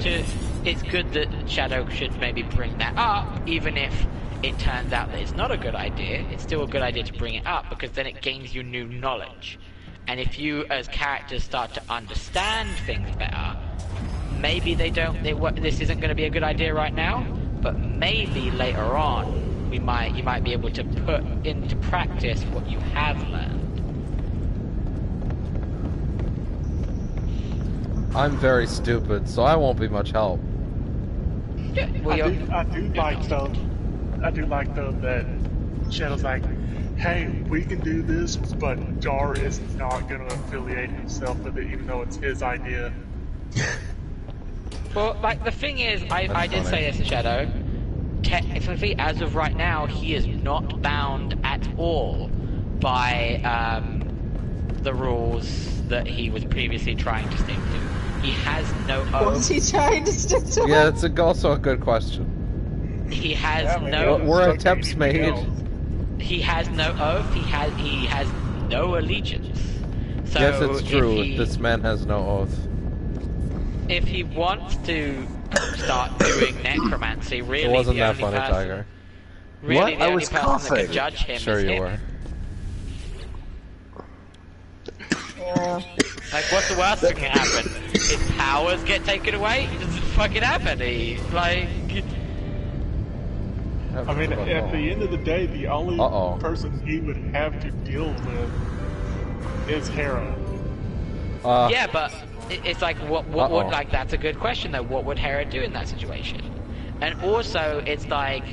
that Shadow should maybe bring that up, even if it turns out that it's not a good idea. It's still a good idea to bring it up, because then it gains you new knowledge. And if you as characters start to understand things better, maybe this isn't going to be a good idea right now, but maybe later on you might be able to put into practice what you have learned. I'm very stupid, so I won't be much help. I do like though that Shadow's like, hey, we can do this, but Dar is not going to affiliate himself with it, even though it's his idea. Well, like, the thing is, I did say this to Shadow, technically, as of right now, he is not bound at all by the rules that he was previously trying to stick to. He has no oath. Was he trying to stick to Yeah, it? it's also a good question. He has no... Were attempts made? He has no oath, he has no allegiance. So yes, it's true, this man has no oath. If he wants to start doing necromancy, really, It wasn't the that only funny, person, Tiger. really What? the I only was person coughing. that can judge him Sure is you him. were. Like, what's the worst thing that can happen? His powers get taken away? It doesn't fucking happen. Like... I mean, at the end of the day, the only person he would have to deal with is Hera. Yeah, but it's like, what like, that's a good question though. What would Hera do in that situation? And also, it's like,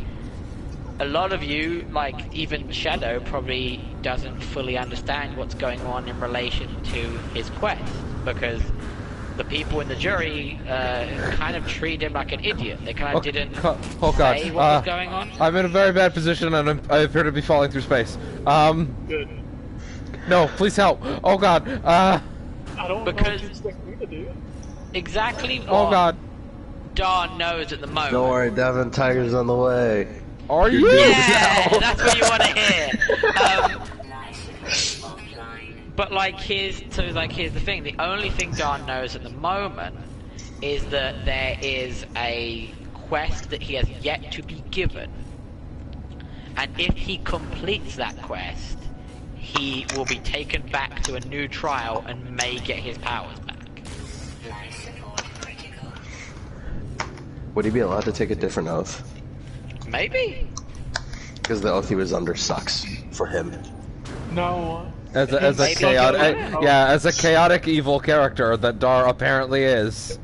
a lot of you, like, even Shadow, probably doesn't fully understand what's going on in relation to his quest, because the people in the jury kind of treat him like an idiot. They kind of didn't say what was going on. I'm in a very bad position and I appear to be falling through space. Good. No, please help. Oh god. I don't know what you expect me to do. Exactly what Dawn knows at the moment. Don't worry, Devin, Tiger's on the way. Are you? Yeah, that's what you want to hear. But like, here's the thing. The only thing Dawn knows at the moment is that there is a quest that he has yet to be given, and if he completes that quest, he will be taken back to a new trial and may get his powers back. Would he be allowed to take a different oath? Maybe. Because the oath he was under sucks for him. No. As a chaotic evil character that Dar apparently is.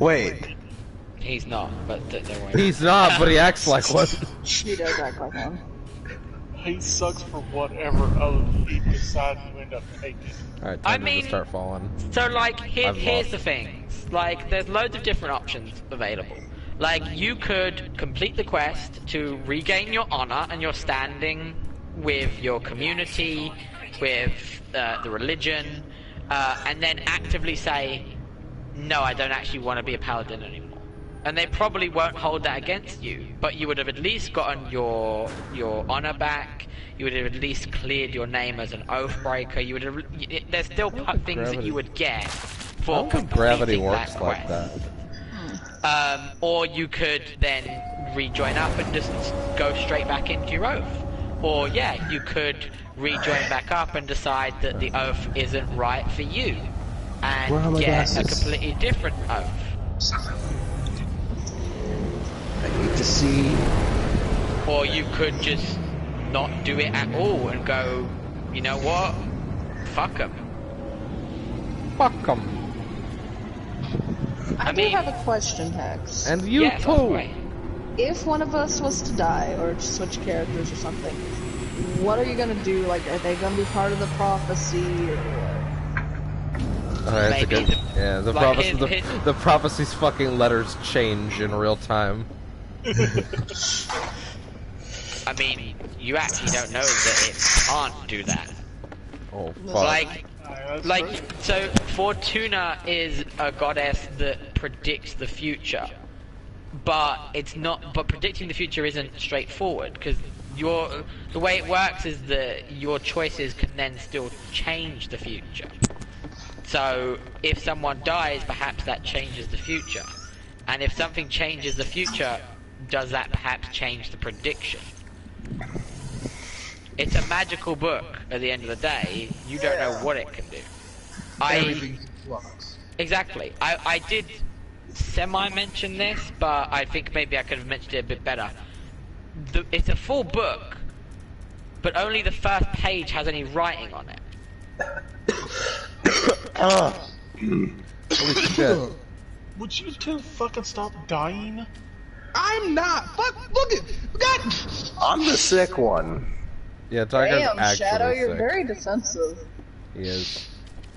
Wait. He's not, but don't worry. He's not, but he acts like one. He does act like one. He sucks for whatever oath he decides to end up taking. Alright, time to start falling. So, like, here's the thing. Like, there's loads of different options available. Like, you could complete the quest to regain your honor and your standing with your community, with the religion, and then actively say, no, I don't actually want to be a paladin anymore. And they probably won't hold that against you, but you would have at least gotten your honor back. You would have at least cleared your name as an oath breaker. You would have. There's still things that you would get for completing gravity works that like quest. that. Or you could then rejoin up and just go straight back into your oath. Or yeah, you could rejoin back up and decide that the oath isn't right for you and get a completely different oath. I need to see. Or you could just not do it at all and go, you know what? Fuck 'em. Fuck 'em. I do have a question, Hex. And you too. If one of us was to die or switch characters or something, what are you gonna do? Like, are they gonna be part of the prophecy or what? That's a good. Yeah, the like prophecy. The prophecy's fucking letters change in real time. I mean, you actually don't know that it can't do that. Oh fuck. So Fortuna is a goddess that predicts the future, but it's not. But predicting the future isn't straightforward because the way it works is that your choices can then still change the future. So if someone dies, perhaps that changes the future, and if something changes the future, does that perhaps change the prediction? It's a magical book at the end of the day. You don't know what it can do. Everything's in flux. Exactly. I did semi-mention this, but I think maybe I could have mentioned it a bit better. It's a full book, but only the first page has any writing on it. Holy shit. Would you two fucking stop dying? I'm not. Fuck. Look at. God. I'm the sick one. Yeah, Tiger's Damn, actually Shadow, you're sick. very defensive. He is.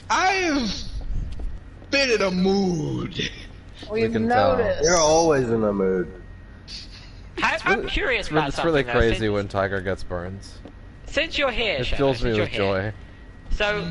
I've been in a mood. We've can tell. noticed. You're always in a mood. I'm curious about It's really something, though. crazy when Tiger gets burns. Since you're here, It Shadow, fills me since with you're joy. here, so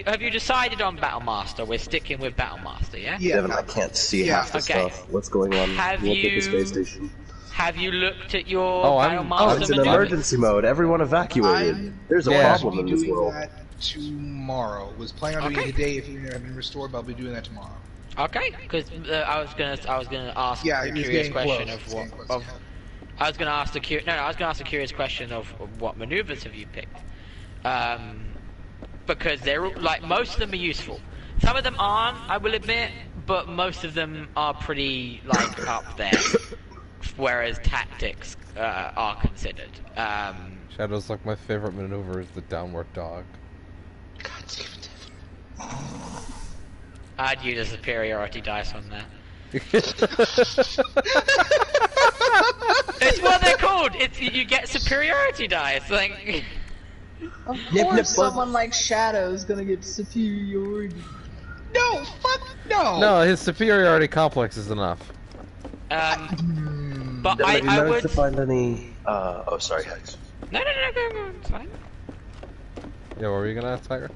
have you decided on Battlemaster? We're sticking with Battlemaster, yeah? Yeah. Devin, I can't see half the Okay. stuff. What's going on? Have Look at the you- space station. Have you looked at your Oh, I'm- Battlemaster It's in maneuver? emergency mode. Everyone evacuated. There's a Yeah. problem in I'll be this doing world. that tomorrow. Was planning on doing Okay. it today if you have been restored, but I'll be doing that tomorrow. Okay, because I was gonna ask Yeah, the it was curious getting question close. of It's what getting close, of. I was gonna ask the curious question of what maneuvers have you picked? Because they're like most of them are useful. Some of them aren't, I will admit, but most of them are pretty like up there. Whereas tactics are considered. Shadow's like my favorite maneuver is the downward dog. God damn it, I'd use a superiority dice on that. It's what they're called. It's you get superiority dice. Like, Of Nip, course, nip, bud. someone like Shadow's gonna get superiority. No, fuck no. No, his superiority complex is enough. but Devin, have you I managed would. to find any... oh, sorry, Hex. No, go. It's fine. Yeah, what were you gonna ask, Tiger?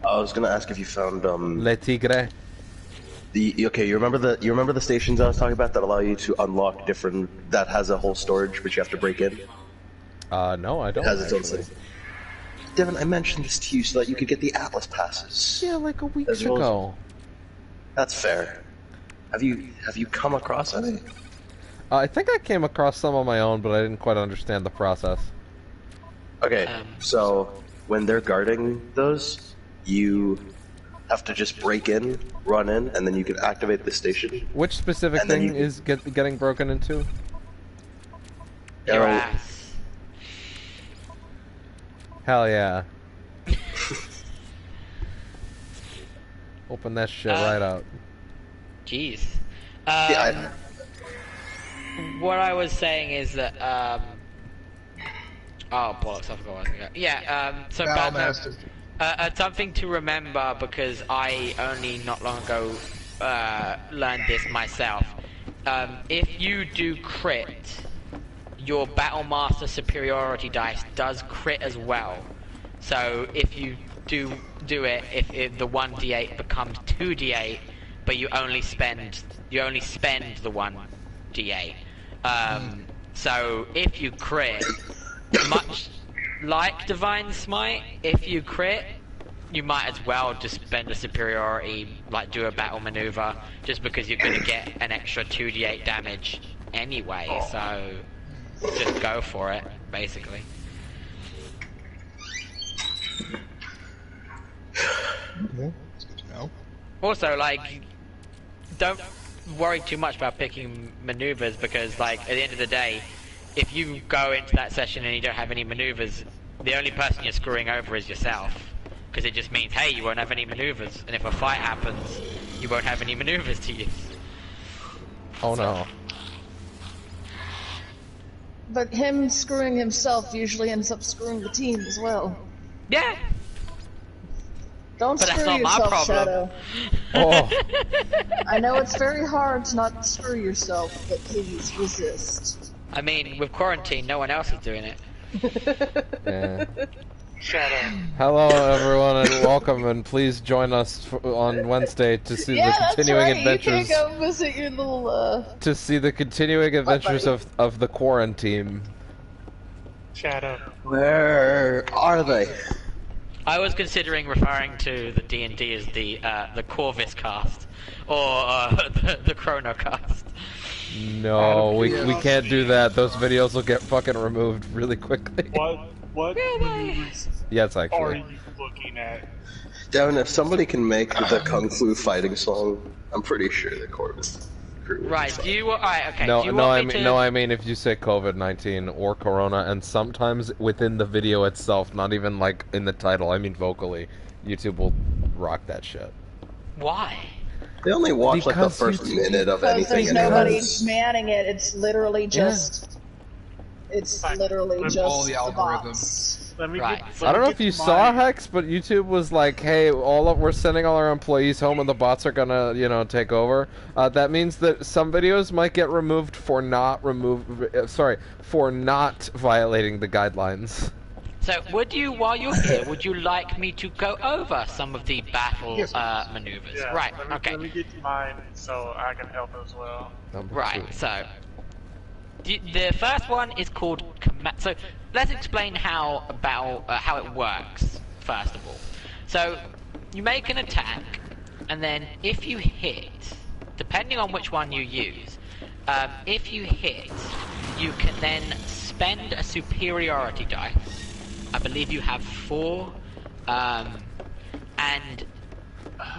I was gonna ask if you found, Le Tigre. okay, you remember the stations I was talking about that allow you to unlock different... That has a whole storage, but you have to break in? No, I It don't has its own actually. thing. Devin, I mentioned this to you so that you could get the Atlas passes. Yeah, like a week As well as- ago. That's fair. Have you come across any? I think I came across some on my own, but I didn't quite understand the process. Okay, so when they're guarding those, you have to just break in, run in, and then you can activate the station. Which specific And then thing you- is getting broken into? Your Arrow- ass. Hell yeah. Open that shit right out. Jeez. Yeah, What I was saying is that oh bollocks! I forgot what I was going to. Yeah. So Battlemaster. something to remember because I only not long ago learned this myself. If you do crit, your Battlemaster superiority dice does crit as well. So if you do it, if the 1d8 becomes 2d8, but you only spend the 1d8. So if you crit, much like Divine Smite, if you crit, you might as well just spend a superiority, like do a battle maneuver, just because you're gonna get an extra 2d8 damage anyway. So just go for it, basically. Okay, that's good to know. Also, like, don't worry too much about picking maneuvers because, like, at the end of the day, if you go into that session and you don't have any maneuvers, the only person you're screwing over is yourself. Because it just means, hey, you won't have any maneuvers, and if a fight happens, you won't have any maneuvers to use. Oh no. But him screwing himself usually ends up screwing the team as well. Yeah. Don't But that's screw not my yourself, problem. Shadow. Oh, I know it's very hard to not screw yourself, but please resist. I mean, with quarantine, no one else is doing it. yeah. Shadow. Hello everyone and welcome, and please join us on Wednesday to see Yeah, the that's continuing right. adventures. You can't go visit your little, To see the continuing adventures buddy. of the quarantine. Shadow. Where are they? I was considering referring to the D&D as the Corvus cast, or the Chrono cast. No, we can't do that. Those videos will get fucking removed really quickly. What maneuvers Yes, are actually. you looking at? Devin, if somebody can make the Kung Fu fighting song, I'm pretty sure the Corvus crew would Right, do you alright, okay, No, do you no, want I me mean, to... no, I mean if you say COVID-19 or Corona, and sometimes within the video itself, not even like in the title, I mean vocally, YouTube will rock that shit. Why? They only watch like the first minute of anything. There's nobody manning it. It's literally just. It's literally just all the bots. Right. I don't know if you saw Hex, but YouTube was like, "Hey, we're sending all our employees home, and the bots are gonna, take over." That means that some videos might get removed for not violating the guidelines. So, while you're here, would you like me to go over some of the battle maneuvers? Yeah, right. Let me get to mine so I can help as well. Right. So, the first one is called command. So, let's explain how it works first of all. So, you make an attack, and then if you hit, depending on which one you use, if you hit, you can then spend a superiority dice. I believe you have 4, and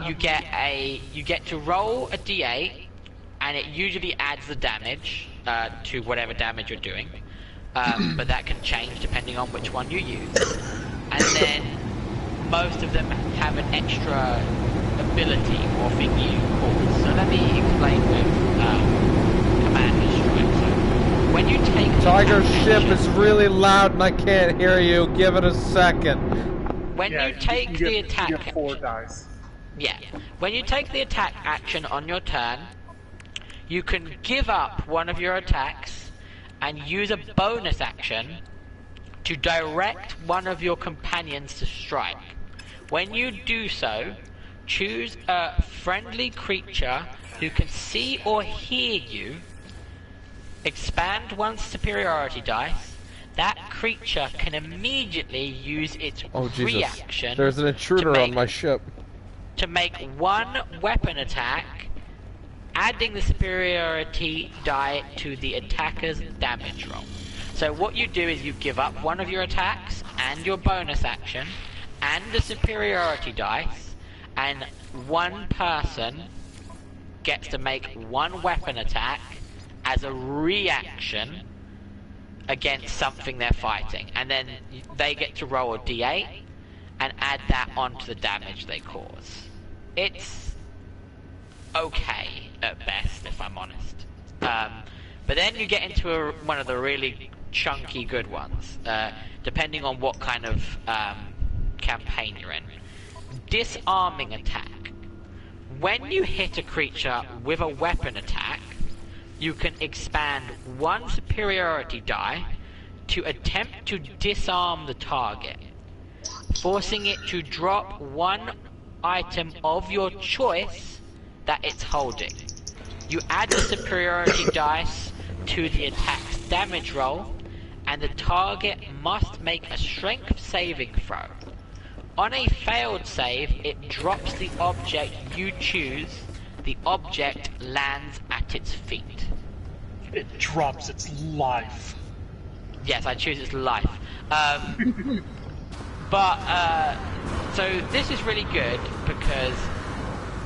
you get to roll a d8, and it usually adds the damage to whatever damage you're doing, but that can change depending on which one you use. And then most of them have an extra ability or thing you cause. So let me explain with Commander Strike. So when you take Tiger's ship is really loud and I can't hear you. Give it a second. When you take the attack, you get 4 dice. Yeah. When you take the attack action on your turn, you can give up one of your attacks and use a bonus action to direct one of your companions to strike. When you do so, choose a friendly creature who can see or hear you, expand one superiority dice. That creature can immediately use its reaction. There's an intruder on my ship. To make one weapon attack, adding the superiority die to the attacker's damage roll. So what you do is you give up one of your attacks and your bonus action and the superiority dice, and one person gets to make one weapon attack as a reaction against something they're fighting, and then they get to roll a d8 and add that onto the damage they cause. It's okay at best, if I'm honest. But then you get into one of the really chunky good ones, depending on what kind of campaign you're in. Disarming attack. When you hit a creature with a weapon attack, you can expand one superiority die to attempt to disarm the target, forcing it to drop one item of your choice that it's holding. You add the superiority dice to the attack's damage roll, and the target must make a strength saving throw. On a failed save, it drops the object you choose. The object lands at its feet. It drops its life. Yes, I choose its life. So this is really good because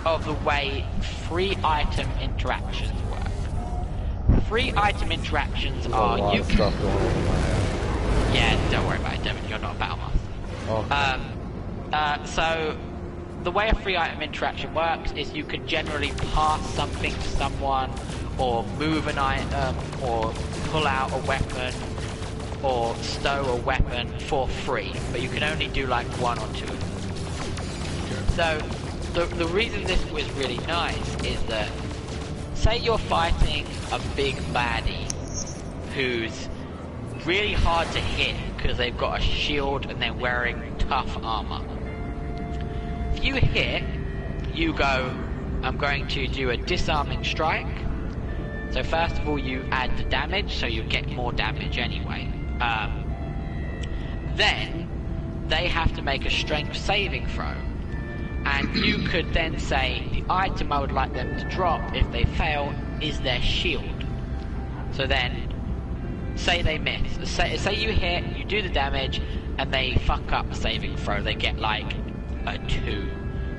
of the way free item interactions work. Free item interactions are you can... stuff going on in my head. Yeah, don't worry about it, Devin. You're not a battle master. Okay. So the way a free item interaction works is you can generally pass something to someone, or move an item, or pull out a weapon, or stow a weapon for free, but you can only do like 1 or 2 of them. So the reason this was really nice is that, say you're fighting a big baddie who's really hard to hit because they've got a shield and they're wearing tough armor. If you hit, you go, I'm going to do a disarming strike. So first of all you add the damage, so you get more damage anyway. Then they have to make a strength saving throw, and you could then say the item I would like them to drop if they fail is their shield. So then say they miss, say you hit, you do the damage, and they fuck up a saving throw, they get like a 2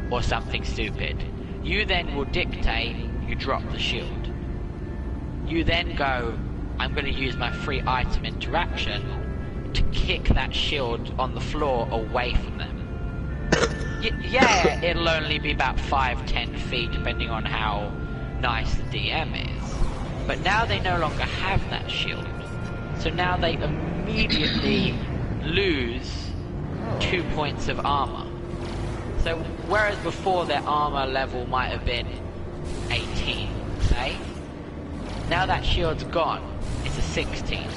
or something stupid. You then will dictate you drop the shield. You then go, I'm going to use my free item interaction to kick that shield on the floor away from them. Yeah, it'll only be about 5-10 feet, depending on how nice the DM is. But now they no longer have that shield. So now they immediately lose 2 points of armor. So whereas before their armor level might have been 18, say, now that shield's gone, it's a 16.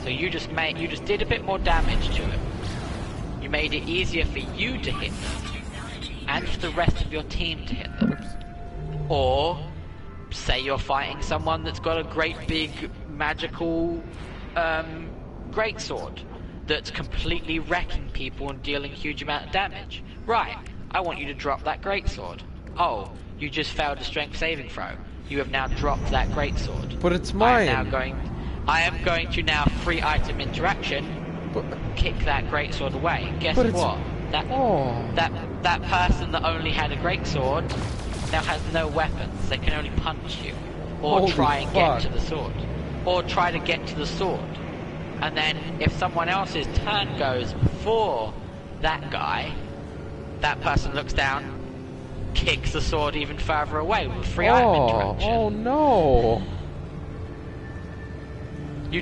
So you just did a bit more damage to it. You made it easier for you to hit them, and for the rest of your team to hit them. Or say you're fighting someone that's got a great big magical greatsword that's completely wrecking people and dealing a huge amount of damage. Right, I want you to drop that greatsword. Oh, you just failed a strength saving throw. You have now dropped that greatsword. But it's mine. I am going to now free item interaction, kick that greatsword away. Guess what? That person that only had a greatsword now has no weapons. They can only punch you, or try and get to the sword, or try to get to the sword. And then if someone else's turn goes before that guy, that person looks down, kicks the sword even further away with free item interaction. Oh no! You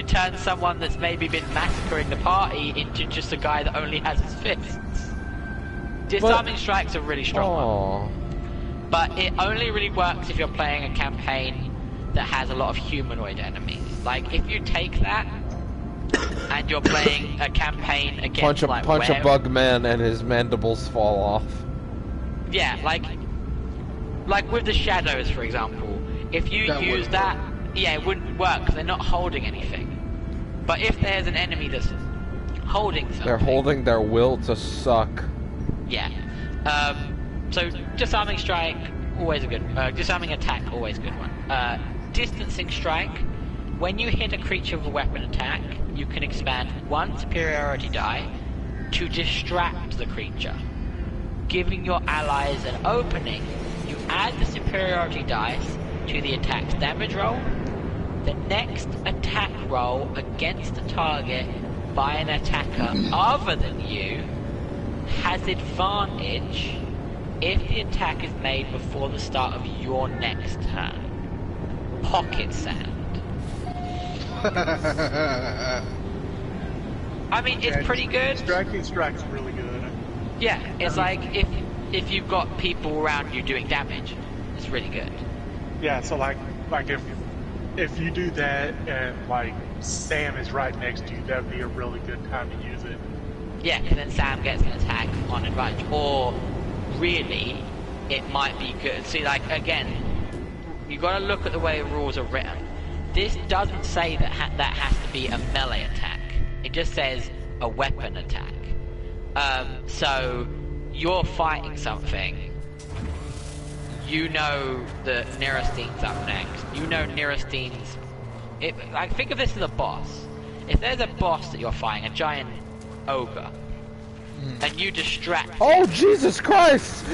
turn someone that's maybe been massacring the party into just a guy that only has his fists. Disarming strike's a really strong one. But it only really works if you're playing a campaign that has a lot of humanoid enemies. Like, if you take that, and you're playing a campaign against punch a bug man and his mandibles fall off. Yeah, like with the shadows, for example. If you use that, yeah, it wouldn't work because they're not holding anything. But if there's an enemy that's holding something, they're holding their will to suck. Yeah. So disarming strike, always a good. Disarming attack, always a good one. Distancing strike. When you hit a creature with a weapon attack, you can expand one superiority die to distract the creature, giving your allies an opening. You add the superiority dice to the attack's damage roll. The next attack roll against the target by an attacker other than you has advantage if the attack is made before the start of your next turn. Pocket sand. I mean, it's pretty good. Distracting strike's really good. Yeah, it's like if you've got people around you doing damage, it's really good. Yeah, so like if you do that and like Sam is right next to you, that'd be a really good time to use it. Yeah, and then Sam gets an attack on advantage. Or really, it might be good. See, like again, you got to look at the way the rules are written. This doesn't say that that has to be a melee attack. It just says a weapon attack. So you're fighting something. You know that Nerastein's up next. You know Nerastein's... Like, think of this as a boss. If there's a boss that you're fighting, a giant ogre, and you distract him, oh, Jesus Christ!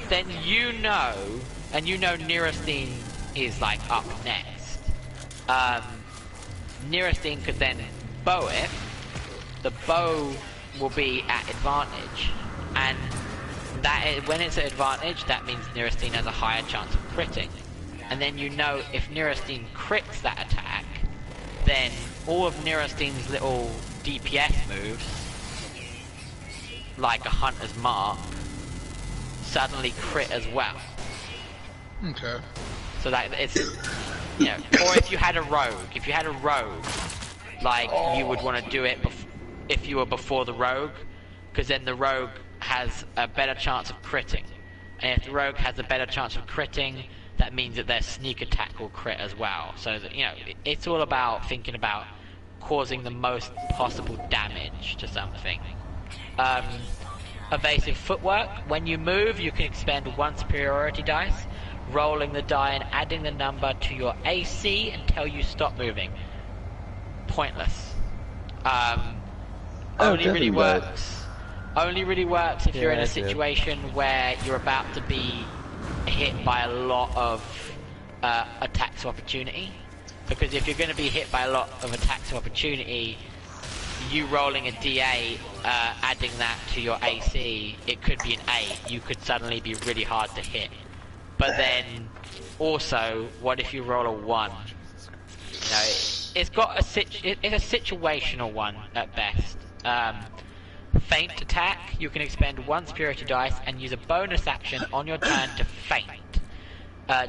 Then you know, and you know Nerastein is, like, up next. Nerastein could then bow it. The bow will be at advantage, and when it's at advantage, that means Nerastein has a higher chance of critting. And then you know if Nerastein crits that attack, then all of Nerastein's little DPS moves, like a Hunter's Mark, suddenly crit as well. Okay. So that it's, you know, or if you had a rogue, like you would want to do it if you were before the rogue, because then the rogue has a better chance of critting. And if the rogue has a better chance of critting, that means that their sneak attack will crit as well. So that, you know, it's all about thinking about causing the most possible damage to something. Evasive footwork. When you move, you can expend one superiority dice, rolling the die and adding the number to your AC until you stop moving. Pointless. Only really works if you're in a situation where you're about to be hit by a lot of attacks of opportunity. Because if you're going to be hit by a lot of attacks of opportunity, you rolling a D8, adding that to your AC, it could be an 8. You could suddenly be really hard to hit. But then, also, what if you roll a 1? You know, it's a situational one at best. Feint attack, you can expend 1 Spirity Dice and use a bonus action on your turn to feint.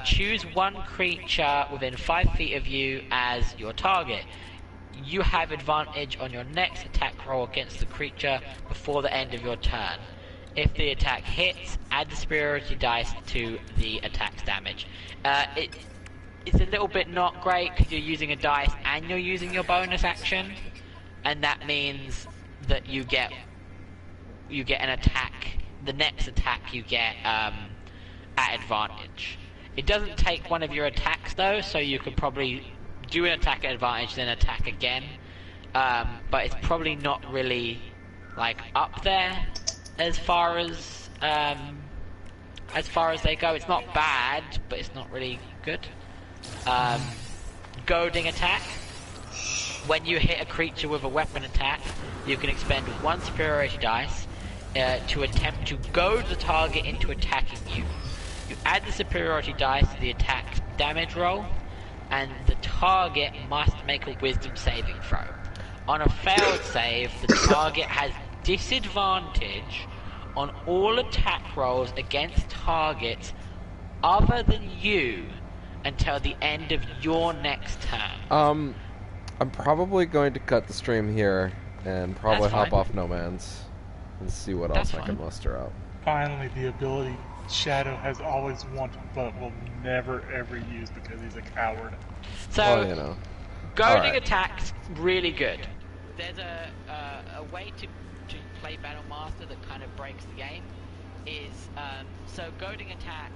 Choose 1 creature within 5 feet of you as your target. You have advantage on your next attack roll against the creature before the end of your turn. If the attack hits, add the Spirity Dice to the attack's damage. It's a little bit not great because you're using a dice and you're using your bonus action, and that means that you get an attack. The next attack you get at advantage. It doesn't take one of your attacks though, so you could probably do an attack at advantage, then attack again. But it's probably not really like up there as far as they go. It's not bad, but it's not really good. Goading attack. When you hit a creature with a weapon attack, you can expend 1 Superiority Dice to attempt to goad the target into attacking you. You add the Superiority Dice to the attack's damage roll, and the target must make a Wisdom saving throw. On a failed save, the target has disadvantage on all attack rolls against targets other than you until the end of your next turn. I'm probably going to cut the stream here and probably hop off No Man's and see what else I can muster up. Finally, the ability Shadow has always wanted but will never ever use because he's a coward. So, goading attacks, really good. There's a way to play Battle Master that kind of breaks the game. Is so goading attack.